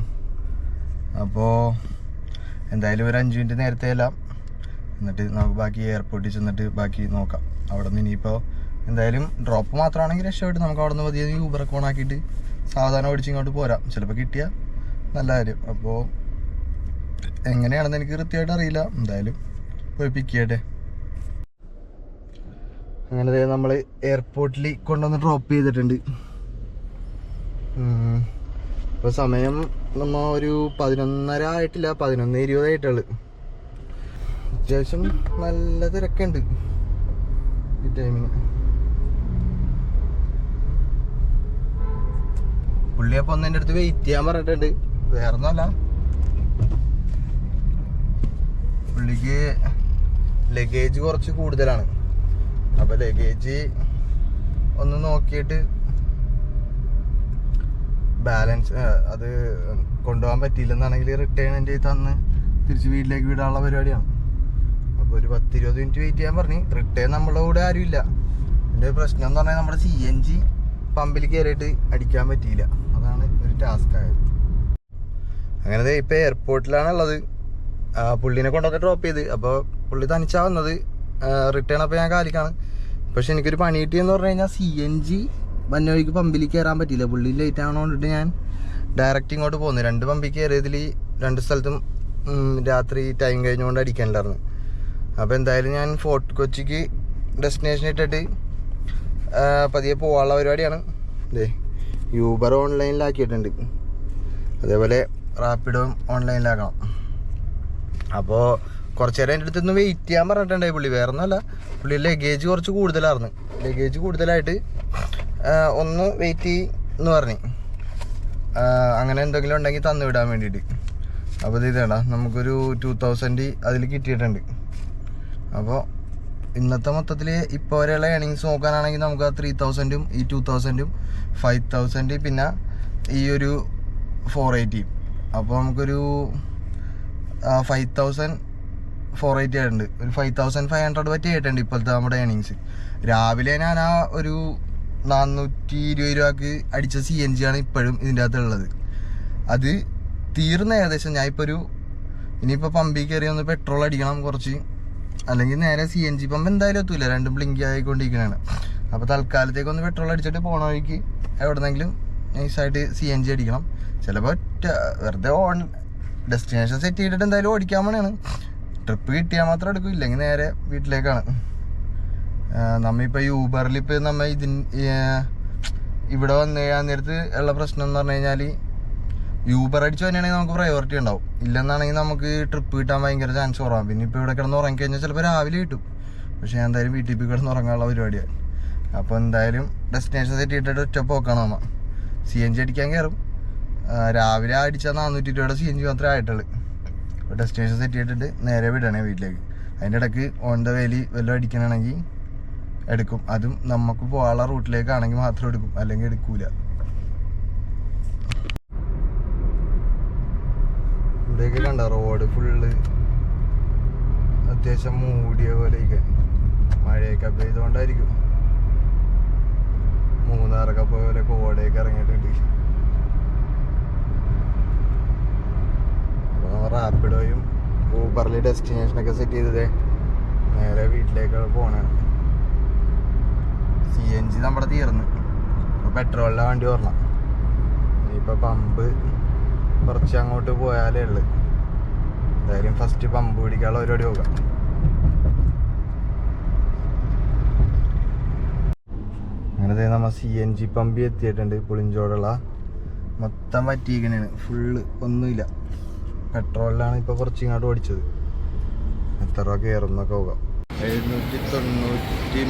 Speaker 1: അപ്പോൾ എന്തായാലും ഒരു 5 മിനിറ്റ് നേരത്തെ എല്ലാം എന്നിട്ട് നമുക്ക് ബാക്കി എയർപോർട്ടിൽ ചെന്നിട്ട് ബാക്കി നോക്കാം. അവിടെ നിന്ന് ഇനിയിപ്പോൾ എന്തായാലും ഡ്രോപ്പ് മാത്രമാണെങ്കിൽ രക്ഷപ്പെട്ട് നമുക്ക് അവിടെ നിന്ന് പതിയെ യൂബറൊക്കെ ഓണാക്കിയിട്ട് സാവധാനം ഓടിച്ച് ഇങ്ങോട്ട് പോരാം. ചിലപ്പോൾ കിട്ടിയാൽ നല്ല കാര്യം. അപ്പോൾ എങ്ങനെയാണെന്ന് എനിക്ക് കൃത്യമായിട്ട് അറിയില്ല. എന്തായാലും പോയി പിക്ക് ചെയ്യട്ടെ. അങ്ങനെ നമ്മൾ എയർപോർട്ടിൽ കൊണ്ടുവന്ന് ഡ്രോപ്പ് ചെയ്തിട്ടുണ്ട്. ഇപ്പോൾ സമയം നമ്മൾ ഒരു 11:30 ആയിട്ടില്ല, 11:20 ആയിട്ടുള്ളു. അത്യാവശ്യം നല്ല തിരക്കുണ്ട് ഈ ടൈമിന്. പുള്ളി അപ്പം ഒന്ന് എൻ്റെ അടുത്ത് വെയിറ്റ് ചെയ്യാൻ പറഞ്ഞിട്ടുണ്ട്. വേറൊന്നുമല്ല, പുള്ളിക്ക് ലഗേജ് കുറച്ച് കൂടുതലാണ്. അപ്പോൾ ലഗേജ് ഒന്ന് നോക്കിയിട്ട് ബാലൻസ് അത് കൊണ്ടുപോകാൻ പറ്റിയില്ലെന്നാണെങ്കിൽ റിട്ടേൺ എൻ്റെ തന്ന് തിരിച്ച് വീട്ടിലേക്ക് വിടാനുള്ള പരിപാടിയാണ്. അപ്പോൾ ഒരു 10-20 മിനിറ്റ് വെയിറ്റ് ചെയ്യാൻ പറഞ്ഞ്. റിട്ടേൺ നമ്മളെ കൂടെ ആരുമില്ല. എൻ്റെ പ്രശ്നം എന്ന് പറഞ്ഞാൽ നമ്മുടെ CNG പമ്പിൽ കയറിയിട്ട് അടിക്കാൻ പറ്റിയില്ല. അതാണ് ഒരു ടാസ്ക് ആയത്. അങ്ങനെ ഇപ്പോൾ എയർപോർട്ടിലാണുള്ളത്. പുള്ളീനെ കൊണ്ടുവന്ന് ഡ്രോപ്പ് ചെയ്ത്. അപ്പോൾ പുള്ളി തനിച്ചാ വന്നത്. റിട്ടേൺ അപ്പോൾ ഞാൻ കാലിക്കാണ്. പക്ഷെ എനിക്കൊരു പണി കിട്ടിയെന്ന് പറഞ്ഞു കഴിഞ്ഞാൽ CNG വന്നവഴിക്ക് പമ്പിൽ കയറാൻ പറ്റിയില്ല. പുള്ളി ലേറ്റ് ആവണോണ്ടിട്ട് ഞാൻ ഡയറക്റ്റ് ഇങ്ങോട്ട് പോകുന്നു. 2 പമ്പിൽ കയറിയതിൽ 2 സ്ഥലത്തും രാത്രി ടൈം കഴിഞ്ഞുകൊണ്ട് അടിക്കാനില്ലായിരുന്നു. അപ്പോൾ എന്തായാലും ഞാൻ ഫോർട്ട് കൊച്ചിക്ക് ഡെസ്റ്റിനേഷൻ ഇട്ടിട്ട് പതിയെ പോകാനുള്ള പരിപാടിയാണ്. ഇതേ യൂബർ ഓൺലൈനിലാക്കിയിട്ടുണ്ട്, അതേപോലെ റാപ്പിഡോയും ഓൺലൈനിലാക്കണം. അപ്പോൾ കുറച്ച് നേരം എൻ്റെ അടുത്തൊന്ന് വെയിറ്റ് ചെയ്യാൻ പറഞ്ഞിട്ടുണ്ടായി പുള്ളി. വേറെ ഒന്നുമല്ല, പുള്ളി ലഗേജ് കുറച്ച് കൂടുതലായിരുന്നു. ലഗേജ് കൂടുതലായിട്ട് ഒന്ന് വെയിറ്റ് എന്ന് പറഞ്ഞ് അങ്ങനെ എന്തെങ്കിലും ഉണ്ടെങ്കിൽ തന്നു വിടാൻ വേണ്ടിയിട്ട്. അപ്പോൾ ഇത് ഇതേടാ നമുക്കൊരു 2000 അതിൽ കിട്ടിയിട്ടുണ്ട്. അപ്പോൾ ഇന്നത്തെ മൊത്തത്തിൽ ഇപ്പോൾ വരെയുള്ള ഏണിങ്സ് നോക്കാനാണെങ്കിൽ നമുക്ക് ആ 3000-ഉം ഈ 2000-ഉം 5000 പിന്നെ ഈ ഒരു 480. അപ്പോൾ നമുക്കൊരു 5480 ആയിട്ടുണ്ട്. ഒരു 5500 പറ്റി ആയിട്ടുണ്ട് ഇപ്പോഴത്തെ നമ്മുടെ ഏണിങ്സ്. രാവിലെ ഞാൻ ആ ഒരു 420 രൂപക്ക് അടിച്ച CNG ആണ് ഇപ്പോഴും ഇതിൻ്റെ അകത്തുള്ളത്. അത് തീർന്ന ഏകദേശം ഞാൻ ഇപ്പോൾ ഇനിയിപ്പോൾ പമ്പിൽ കയറി ഒന്ന് പെട്രോൾ അടിക്കണം കുറച്ച്, അല്ലെങ്കിൽ നേരെ CNG പമ്പ് എന്തായാലും എത്തൂല, രണ്ടും ബ്ലിങ്ക് ആയിക്കൊണ്ടിരിക്കുന്നതാണ്. അപ്പോൾ തൽക്കാലത്തേക്കൊന്ന് പെട്രോൾ അടിച്ചിട്ട് പോണ വഴിക്ക് എവിടെന്നെങ്കിലും നൈസായിട്ട് CNG അടിക്കണം. ചിലപ്പോൾ വെറുതെ ഡെസ്റ്റിനേഷൻ സെറ്റ് ചെയ്തിട്ട് എന്തായാലും ഓടിക്കാൻ വേണ്ടിയാണ്. ട്രിപ്പ് കിട്ടിയാൽ മാത്രം എടുക്കും, ഇല്ലെങ്കിൽ നേരെ വീട്ടിലേക്കാണ്. നമ്മളിപ്പോൾ യൂബറിൽ ഇപ്പോൾ നമ്മൾ ഇവിടെ വന്ന് നേരത്ത് ഉള്ള പ്രശ്നം എന്ന് പറഞ്ഞു കഴിഞ്ഞാൽ യൂബർ അടിച്ച് തന്നെയാണെങ്കിൽ നമുക്ക് പ്രയോറിറ്റി ഉണ്ടാവും. ഇല്ലെന്നാണെങ്കിൽ നമുക്ക് ട്രിപ്പ് കിട്ടാൻ ഭയങ്കര ചാൻസ് കുറവാണ്. പിന്നെ ഇപ്പോൾ ഇവിടെ കിടന്ന് ഉറങ്ങിക്കഴിഞ്ഞാൽ ചിലപ്പോൾ രാവിലെ കിട്ടും, പക്ഷേ ഞാൻ എന്തായാലും വീട്ടിൽ പോയി കിടന്ന് ഉറങ്ങാനുള്ള പരിപാടിയാണ്. അപ്പോൾ എന്തായാലും ഡെസ്റ്റിനേഷൻ സെറ്റ് ചെയ്തിട്ട് ഒറ്റ പോക്കാണ് നമ്മൾ. CNG അടിക്കാൻ കയറും, രാവിലെ അടിച്ചാൽ 400 രൂപയുടെ CNG മാത്രമേ ആയിട്ടുള്ളൂ. അപ്പോൾ ഡെസ്റ്റിനേഷൻ സെറ്റ് ചെയ്തിട്ട് നേരെ വിടണേ വീട്ടിലേക്ക്. അതിൻ്റെ ഇടയ്ക്ക് ഓൺ ദ വേലി വല്ലതും അടിക്കണമെങ്കിൽ എടുക്കും. അതും നമുക്ക് പോകാനുള്ള റൂട്ടിലേക്കാണെങ്കിൽ മാത്രം എടുക്കും, അല്ലെങ്കിൽ എടുക്കൂല. ഇവിടെയൊക്കെ കണ്ട റോഡ് ഫുള്ള് അത്യാവശ്യം മൂടിയ പോലെയൊക്കെ, മഴയൊക്കെ പെയ്തുകൊണ്ടായിരിക്കും. മൂന്നാറൊക്കെ പോലെ കോടയൊക്കെ ഇറങ്ങിയിട്ടുണ്ട്. അപ്പോൾ നമ്മൾ റാപ്പിഡോയും ഊബറിൽ ഡെസ്റ്റിനേഷനൊക്കെ സെറ്റ് ചെയ്തതേ നേരെ വീട്ടിലേക്കാണ് പോണേ. CNG നമ്മുടെ തീർന്ന്, ഇപ്പോൾ പെട്രോളിൻ്റെ വണ്ടി ഓർണം. ഇനിയിപ്പോൾ പമ്പ് കുറച്ച് അങ്ങോട്ട് പോയാലേ ഉള്ളു. എന്തായാലും ഫസ്റ്റ് പമ്പ് പിടിക്കാനുള്ള പരിപാടി നോക്കാം. അങ്ങനെ നമ്മൾ CNG പമ്പ് എത്തിയിട്ടുണ്ട്. പുളിഞ്ചോടുള്ള മൊത്തം പറ്റിയിരിക്കണേണ്, ഫുള്ള് ഒന്നുമില്ല. പെട്രോളിലാണ് ഇപ്പോൾ കുറച്ച് ഇങ്ങോട്ട് ഓടിച്ചത്. എത്ര രൂപ കയറുന്നൊക്കെ നോക്കാം. 793.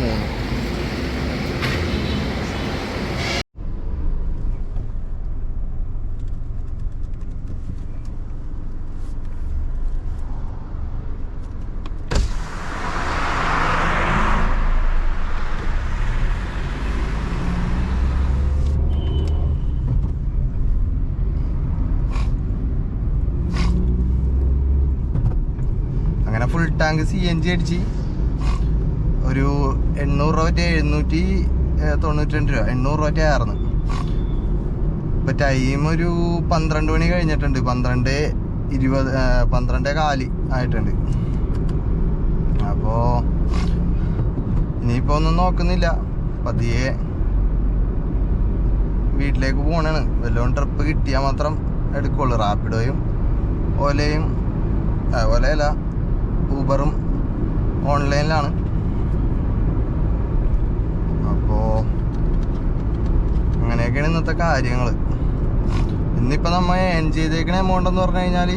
Speaker 1: ഫുൾ ടാങ്ക് CNG അടിച്ച് ഒരു 800 രൂപ 792 രൂപ 800 രൂപ ആയിരുന്നു. ഇപ്പം ടൈം ഒരു 12 മണി കഴിഞ്ഞിട്ടുണ്ട്. 12:20 12:15 ആയിട്ടുണ്ട്. അപ്പോൾ ഇനിയിപ്പോൾ ഒന്നും നോക്കുന്നില്ല, പതിയെ വീട്ടിലേക്ക് പോകണാണ്. വല്ലതും ട്രിപ്പ് കിട്ടിയാൽ മാത്രം എടുക്കുള്ളൂ. റാപ്പിഡോയും ഓലയും ഓലയല്ല ഊബറും ഓൺലൈനിലാണ്. അപ്പോൾ അങ്ങനെയൊക്കെയാണ് ഇന്നത്തെ കാര്യങ്ങൾ. ഇന്നിപ്പോൾ നമ്മൾ ഏൺ ചെയ്തേക്കണ എമൗണ്ട് എന്ന് പറഞ്ഞു കഴിഞ്ഞാൽ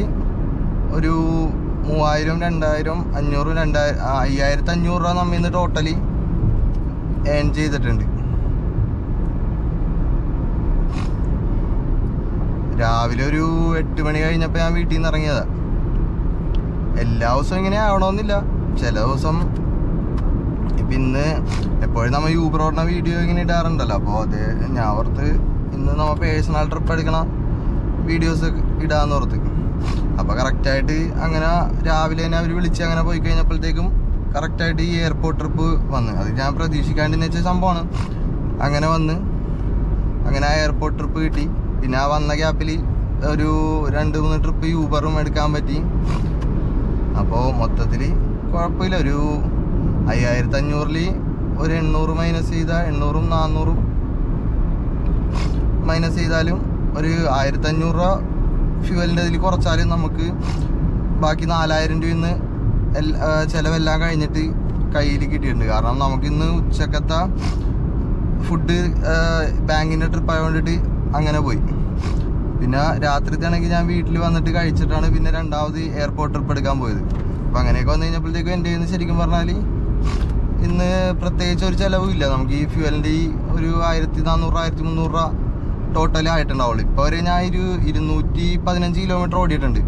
Speaker 1: ഒരു 3000, 2000, 500, 5500 രൂപ നമ്മൾ ഇന്ന് ടോട്ടലി ഏൺ ചെയ്തിട്ടുണ്ട്. രാവിലെ ഒരു 8 മണി കഴിഞ്ഞപ്പോൾ ഞാൻ വീട്ടിൽ നിന്ന് ഇറങ്ങിയതാണ്. എല്ലാ ദിവസവും ഇങ്ങനെ ആവണമെന്നില്ല, ചില ദിവസം ഇപ്പം ഇന്ന് എപ്പോഴും നമ്മൾ യൂബർ ഓടുന്ന വീഡിയോ ഇങ്ങനെ ഇടാറുണ്ടല്ലോ. അപ്പോൾ അത് ഞാൻ ഓർത്ത് ഇന്ന് നമ്മൾ പേഴ്സണൽ ട്രിപ്പ് എടുക്കണ വീഡിയോസ് ഇടാമെന്ന് ഓർത്ത്. അപ്പോൾ കറക്റ്റായിട്ട് അങ്ങനെ രാവിലെ തന്നെ അവർ വിളിച്ച് അങ്ങനെ പോയി കഴിഞ്ഞപ്പോഴത്തേക്കും കറക്റ്റായിട്ട് ഈ എയർപോർട്ട് ട്രിപ്പ് വന്ന്. അത് ഞാൻ പ്രതീക്ഷിക്കാണ്ടെന്ന് വെച്ച സംഭവമാണ്. അങ്ങനെ വന്ന് അങ്ങനെ ആ എയർപോർട്ട് ട്രിപ്പ് കിട്ടി. പിന്നെ ആ വന്ന ഗ്യാപ്പിൽ ഒരു 2-3 ട്രിപ്പ് യൂബറും എടുക്കാൻ പറ്റി. അപ്പോൾ മൊത്തത്തിൽ കുഴപ്പമില്ല. ഒരു 5500 ഒരു 800 മൈനസ് ചെയ്താൽ 800-ഉം 400-ഉം മൈനസ് ചെയ്താലും ഒരു 1500 രൂപ ഫ്യൂവലിൻ്റെ ഇതിൽ കുറച്ചാലും നമുക്ക് ബാക്കി 4000 രൂപയിൽ നിന്ന് ചിലവെല്ലാം കഴിഞ്ഞിട്ട് കയ്യിൽ കിട്ടിയിട്ടുണ്ട്. കാരണം നമുക്കിന്ന് ഉച്ചക്കത്തെ ഫുഡ് ബാങ്കിൻ്റെ ട്രിപ്പ് ആയതുകൊണ്ടിട്ട് അങ്ങനെ പോയി. പിന്നെ രാത്രിത്താണെങ്കിൽ ഞാൻ വീട്ടിൽ വന്നിട്ട് കഴിച്ചിട്ടാണ് പിന്നെ രണ്ടാമത് എയർപോർട്ട് ട്രിപ്പ് എടുക്കാൻ പോയത്. അപ്പം അങ്ങനെയൊക്കെ വന്നു കഴിഞ്ഞപ്പോഴത്തേക്കും എൻ്റെ കയ്യിൽ നിന്ന് ശരിക്കും പറഞ്ഞാൽ ഇന്ന് പ്രത്യേകിച്ച് ഒരു ചിലവും ഇല്ല. നമുക്ക് ഈ ഫ്യൂവലിൻ്റെ ഈ ഒരു 1400 1300 രൂപ ടോട്ടലി ആയിട്ടുണ്ടാവുള്ളൂ. ഇപ്പോൾ വരെ ഞാൻ 215 കിലോമീറ്റർ ഓടിയിട്ടുണ്ട്.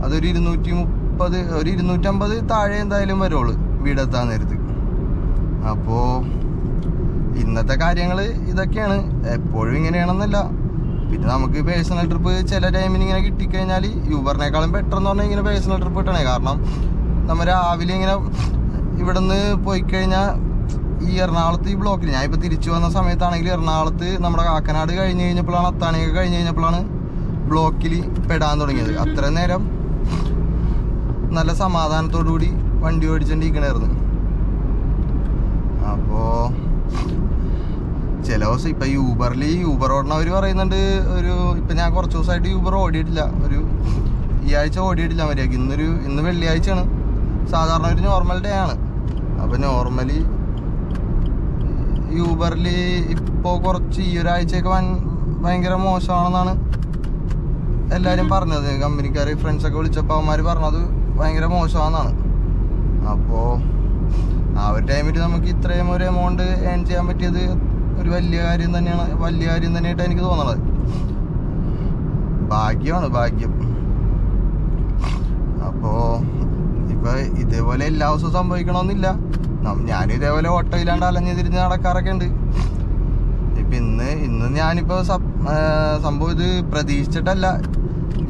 Speaker 1: അതൊരു 230 ഒരു 250 താഴെ എന്തായാലും വരുള്ളൂ വീടെത്താൻ നേരത്ത്. അപ്പോൾ ഇന്നത്തെ കാര്യങ്ങൾ ഇതൊക്കെയാണ്. എപ്പോഴും ഇങ്ങനെയാണെന്നല്ല. പിന്നെ നമുക്ക് പേഴ്സണൽ ട്രിപ്പ് ചില ടൈമിന് ഇങ്ങനെ കിട്ടിക്കഴിഞ്ഞാൽ യൂബറിനേക്കാളും ബെറ്റർ എന്ന് പറഞ്ഞാൽ ഇങ്ങനെ പേഴ്സണൽ ട്രിപ്പ് കിട്ടണേ. കാരണം നമ്മൾ രാവിലെ ഇങ്ങനെ ഇവിടെ നിന്ന് പോയി കഴിഞ്ഞാൽ ഈ എറണാകുളത്ത് ഈ ബ്ലോക്കിൽ ഞാൻ ഇപ്പോൾ തിരിച്ചു വന്ന സമയത്താണെങ്കിൽ എറണാകുളത്ത് നമ്മുടെ കാക്കനാട് കഴിഞ്ഞ് കഴിഞ്ഞപ്പോഴാണ്, അത്താണിയൊക്കെ കഴിഞ്ഞ് കഴിഞ്ഞപ്പോഴാണ് ബ്ലോക്കിൽ പെടാൻ തുടങ്ങിയത്. അത്രയും നേരം നല്ല സമാധാനത്തോടു കൂടി വണ്ടി ഓടിച്ചോണ്ടിരിക്കണായിരുന്നു. അപ്പോൾ ചില ദിവസം ഇപ്പം യൂബർ ഓടണവർ പറയുന്നുണ്ട് ഇപ്പം ഞാൻ കുറച്ച് ദിവസമായിട്ട് യൂബർ ഓടിയിട്ടില്ല. ഈ ആഴ്ച ഓടിയിട്ടില്ല മര്യാദക്ക്. ഇന്ന് വെള്ളിയാഴ്ചയാണ്. സാധാരണ ഒരു നോർമൽ ഡേ ആണ്. അപ്പം നോർമലി യൂബറിൽ ഇപ്പോൾ കുറച്ച് ഈ ഒരാഴ്ചയൊക്കെ ഭയങ്കര മോശമാണെന്നാണ് എല്ലാവരും പറഞ്ഞത്. കമ്പനിക്കാർ ഫ്രണ്ട്സൊക്കെ വിളിച്ചപ്പോൾ അവന്മാർ പറഞ്ഞത് ഭയങ്കര മോശമാണെന്നാണ്. അപ്പോൾ ആ ഒരു ടൈമിൽ നമുക്ക് ഇത്രയും ഒരു എമൗണ്ട് ഏൺ ചെയ്യാൻ പറ്റിയത് ഒരു വലിയ കാര്യം തന്നെയായിട്ട് എനിക്ക് തോന്നണത്. ഭാഗ്യം. അപ്പോൾ ഇപ്പം ഇതേപോലെ എല്ലാ ദിവസവും സംഭവിക്കണമെന്നില്ല. ഞാനും ഇതേപോലെ ഓട്ടോ ഇല്ലാണ്ട് അലഞ്ഞു തിരിഞ്ഞ് നടക്കാറൊക്കെ ഉണ്ട്. ഇപ്പം ഇന്ന് ഞാനിപ്പോൾ സംഭവം ഇത് പ്രതീക്ഷിച്ചിട്ടല്ല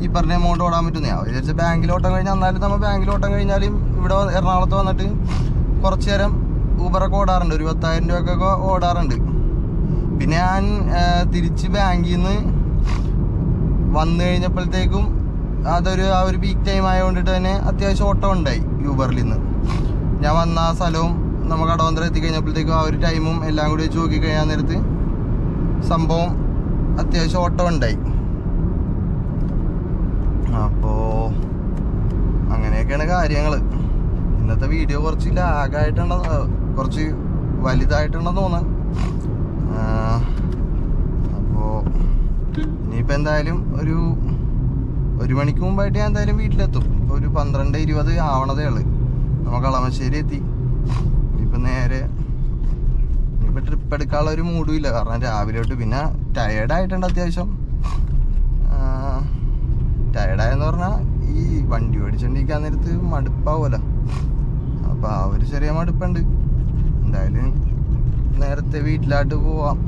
Speaker 1: ഈ പറഞ്ഞ എമൗണ്ട് ഓടാൻ പറ്റും. ഞാൻ വിചാരിച്ച ബാങ്കിൽ ഓട്ടം കഴിഞ്ഞാൽ, എന്നാലും നമ്മൾ ബാങ്കിൽ ഓട്ടം കഴിഞ്ഞാലും ഇവിടെ എറണാകുളത്ത് വന്നിട്ട് കുറച്ച് നേരം ഊബറൊക്കെ ഓടാറുണ്ട്. ഒരു 10,000 രൂപക്കൊക്കെ ഓടാറുണ്ട്. പിന്നെ ഞാൻ തിരിച്ച് ബാങ്കിൽ നിന്ന് വന്നു കഴിഞ്ഞപ്പോഴത്തേക്കും ആ ഒരു പീക്ക് ടൈം ആയതുകൊണ്ടിട്ട് തന്നെ അത്യാവശ്യം ഓട്ടം ഉണ്ടായി യൂബറിൽ നിന്ന്. ഞാൻ വന്ന ആ സ്ഥലവും നമ്മൾ കടവന്തരം എത്തിക്കഴിഞ്ഞപ്പോഴത്തേക്കും ആ ഒരു ടൈമും എല്ലാം കൂടി വെച്ച് നോക്കിക്കഴിഞ്ഞാൽ നേരത്ത് സംഭവം അത്യാവശ്യം ഓട്ടം ഉണ്ടായി. അപ്പോൾ അങ്ങനെയൊക്കെയാണ് കാര്യങ്ങൾ. ഇന്നത്തെ വീഡിയോ കുറച്ച് ലാഗായിട്ടുണ്ടെന്ന്, കുറച്ച് വലുതായിട്ടുണ്ടെന്ന് തോന്നാൻ. അപ്പോൾ ഇനിയിപ്പോൾ എന്തായാലും ഒരു മണിക്ക് മുമ്പായിട്ട് ഞാൻ എന്തായാലും വീട്ടിലെത്തും. ഇപ്പോൾ ഒരു 12:20 ആവണതേ ഉള്ളു. നമ്മൾ കളമശ്ശേരി എത്തി. ഇനിയിപ്പോൾ ട്രിപ്പ് എടുക്കാനുള്ള ഒരു മൂഡും ഇല്ല. കാരണം രാവിലെ തൊട്ട് പിന്നെ ടയേർഡായിട്ടുണ്ട് അത്യാവശ്യം. ടയേർഡായെന്ന് പറഞ്ഞാൽ ഈ വണ്ടി ഓടിച്ചോണ്ടിരിക്കാൻ നേരത്ത് മടുപ്പാവുമല്ലോ. അപ്പോൾ ആ ഒരു ചെറിയ മടുപ്പുണ്ട്. എന്തായാലും നേരത്തെ വീട്ടിലോട്ട് പോവാം.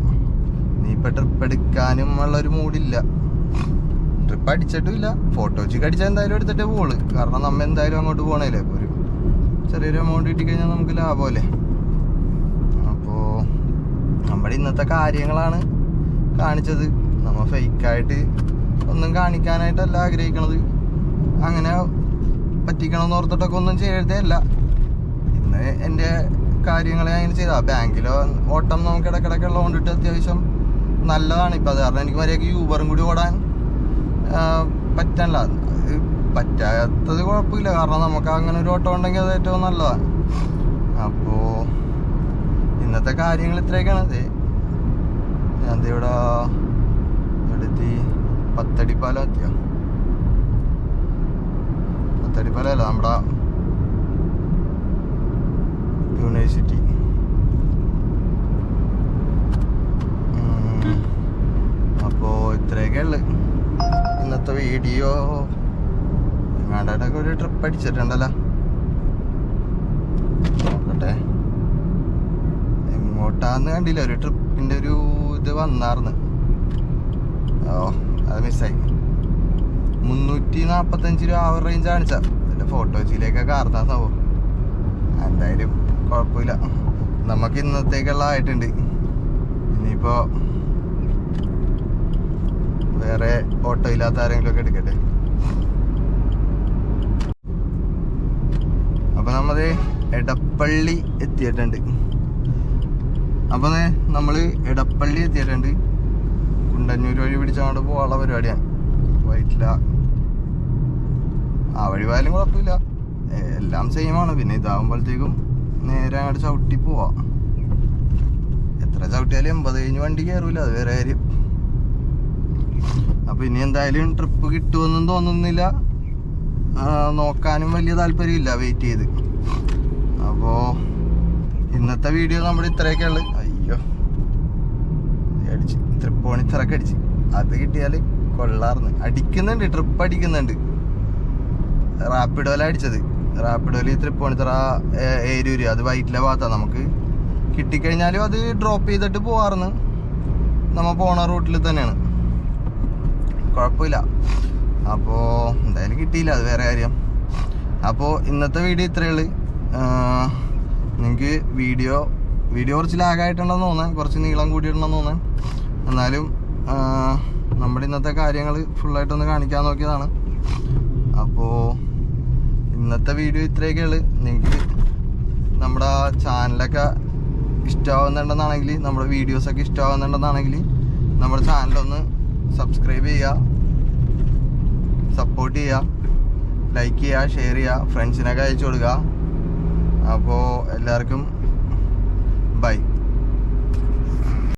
Speaker 1: ഇനിയിപ്പോൾ ട്രിപ്പ് എടുക്കാനും ഉള്ളൊരു മൂഡില്ല. ട്രിപ്പ് അടിച്ചിട്ടുമില്ല. ഫോട്ടോച്ചിക്ക് അടിച്ചാൽ എന്തായാലും എടുത്തിട്ടേ പോകുള്ളൂ. കാരണം നമ്മൾ എന്തായാലും അങ്ങോട്ട് പോകണല്ലേ. ഇപ്പോൾ ഒരു ചെറിയൊരു എമൗണ്ട് കിട്ടിക്കഴിഞ്ഞാൽ നമുക്ക് ലാഭമല്ലേ. അപ്പോൾ നമ്മുടെ ഇന്നത്തെ കാര്യങ്ങളാണ് കാണിച്ചത്. നമ്മൾ ഫേക്കായിട്ട് ഒന്നും കാണിക്കാനായിട്ടല്ല ആഗ്രഹിക്കണത്. അങ്ങനെ പറ്റിക്കണമെന്ന് ഓർത്തിട്ടൊക്കെ ഒന്നും ചെയ്തതല്ല. ഇന്ന് എൻ്റെ കാര്യങ്ങൾ ഞാൻ ഇങ്ങനെ ചെയ്താൽ ബാങ്കിലോ ഓട്ടം നമുക്ക് ഇടയ്ക്കിടയ്ക്ക് ഉള്ളതുകൊണ്ടിട്ട് അത്യാവശ്യം നല്ലതാണ്. ഇപ്പം അത് കാരണം എനിക്ക് മര്യാദയ്ക്ക് യൂബറും കൂടി ഓടാൻ പറ്റല്ല. പറ്റാത്തത് കുഴപ്പമില്ല. കാരണം നമുക്ക് അങ്ങനെ ഒരു ഓട്ടം ഉണ്ടെങ്കിൽ അത് ഏറ്റവും നല്ലതാണ്. അപ്പോൾ ഇന്നത്തെ കാര്യങ്ങൾ ഇത്രയൊക്കെയാണ്. ഞാൻ ഇവിടെ എത്തി. 10 അടിപ്പാലം എത്തിയോ? 10 അടിപ്പാലമല്ല, നമ്മുടെ യൂണിവേഴ്സിറ്റി. അപ്പോൾ ഇത്രയൊക്കെ ഉള്ളു ഇന്നത്തെ വീഡിയോ. ഞങ്ങളുടെയൊക്കെ ഒരു ട്രിപ്പ് അടിച്ചിട്ടുണ്ടല്ലോ. നോക്കട്ടെ എങ്ങോട്ടാന്ന് കണ്ടില്ല. ഒരു ട്രിപ്പിൻ്റെ ഒരു ഇത് വന്നാർന്ന്. അത് മിസ്സായി. 345 രൂപ ആ റേഞ്ച് കാണിച്ച. അതിൻ്റെ ഫോട്ടോച്ചിലേക്കൊക്കെ കാർത്താൻ സംഭവം. എന്തായാലും കുഴപ്പമില്ല. നമുക്ക് ഇന്നത്തേക്കുള്ള ആയിട്ടുണ്ട്. ഇനിയിപ്പോൾ വേറെ ഓട്ടോ ഇല്ലാത്ത ആരെങ്കിലും ഒക്കെ എടുക്കട്ടെ. അപ്പൊ നമ്മള് എടപ്പള്ളി എത്തിയിട്ടുണ്ട്. അപ്പൊ നമ്മള് എടപ്പള്ളി എത്തിയിട്ടുണ്ട്. കുണ്ടന്നൂർ വഴി പിടിച്ചങ്ങോട്ട് പോകാനുള്ള പരിപാടിയാണ്. വൈറ്റില ആ വഴി പോയാലും കുഴപ്പമില്ല. എല്ലാം സെയിമാണ്. പിന്നെ ഇതാകുമ്പോഴത്തേക്കും നേരെ അങ്ങോട്ട് ചവിട്ടി പോവാം. എത്ര ചവിട്ടിയാലും 80 കഴിഞ്ഞ് വണ്ടി കയറൂല, അത് വേറെ കാര്യം. അപ്പൊ ഇനി എന്തായാലും ട്രിപ്പ് കിട്ടുമെന്നും തോന്നുന്നില്ല, നോക്കാനും വലിയ താല്പര്യമില്ല വെയിറ്റ് ചെയ്ത്. അപ്പോൾ ഇന്നത്തെ വീഡിയോ നമ്മുടെ ഇത്രയൊക്കെ ഉള്ളു. അയ്യോ അടിച്ച് തൃപ്പൂണിത്തറക്ക് അടിച്ച്, അത് കിട്ടിയാൽ കൊള്ളാർന്ന്. അടിക്കുന്നുണ്ട്, ട്രിപ്പ് അടിക്കുന്നുണ്ട്. റാപ്പിഡോല അടിച്ചത്, റാപ്പിഡോല് തൃപ്പൂണിത്തറ ഏരൂര്, അത് വൈറ്റിലെ ഭാഗത്താണ്. നമുക്ക് കിട്ടിക്കഴിഞ്ഞാലും അത് ഡ്രോപ്പ് ചെയ്തിട്ട് പോവാറുന്ന്, നമ്മൾ പോണ റൂട്ടിൽ തന്നെയാണ്, കുഴപ്പമില്ല. അപ്പോൾ എന്തായാലും കിട്ടിയില്ല, അത് വേറെ കാര്യം. അപ്പോൾ ഇന്നത്തെ വീഡിയോ ഇത്രയേ ഉള്ളൂ. നിങ്ങൾക്ക് വീഡിയോ കുറച്ച് ലാഗായിട്ടുണ്ടെന്ന് തോന്നാൻ, കുറച്ച് നീളം കൂടിയിട്ടുണ്ടെന്ന് തോന്നാൻ. എന്നാലും നമ്മുടെ ഇന്നത്തെ കാര്യങ്ങൾ ഫുള്ളായിട്ടൊന്ന് കാണിക്കാൻ നോക്കിയതാണ്. അപ്പോൾ ഇന്നത്തെ വീഡിയോ ഇത്രയൊക്കെ ഉള്ളു. നിങ്ങൾക്ക് നമ്മുടെ ചാനലൊക്കെ ഇഷ്ടമാകുന്നുണ്ടെന്നാണെങ്കിൽ, നമ്മുടെ വീഡിയോസൊക്കെ ഇഷ്ടമാകുന്നുണ്ടെന്നാണെങ്കിൽ നമ്മുടെ ചാനലൊന്ന് സബ്സ്ക്രൈബ് ചെയ്യുക, സപ്പോർട്ട് ചെയ്യുക, ലൈക്ക് ചെയ്യുക, ഷെയർ ചെയ്യുക, ഫ്രണ്ട്സിനൊക്കെ അയച്ചു കൊടുക്കുക. അപ്പോൾ എല്ലാവർക്കും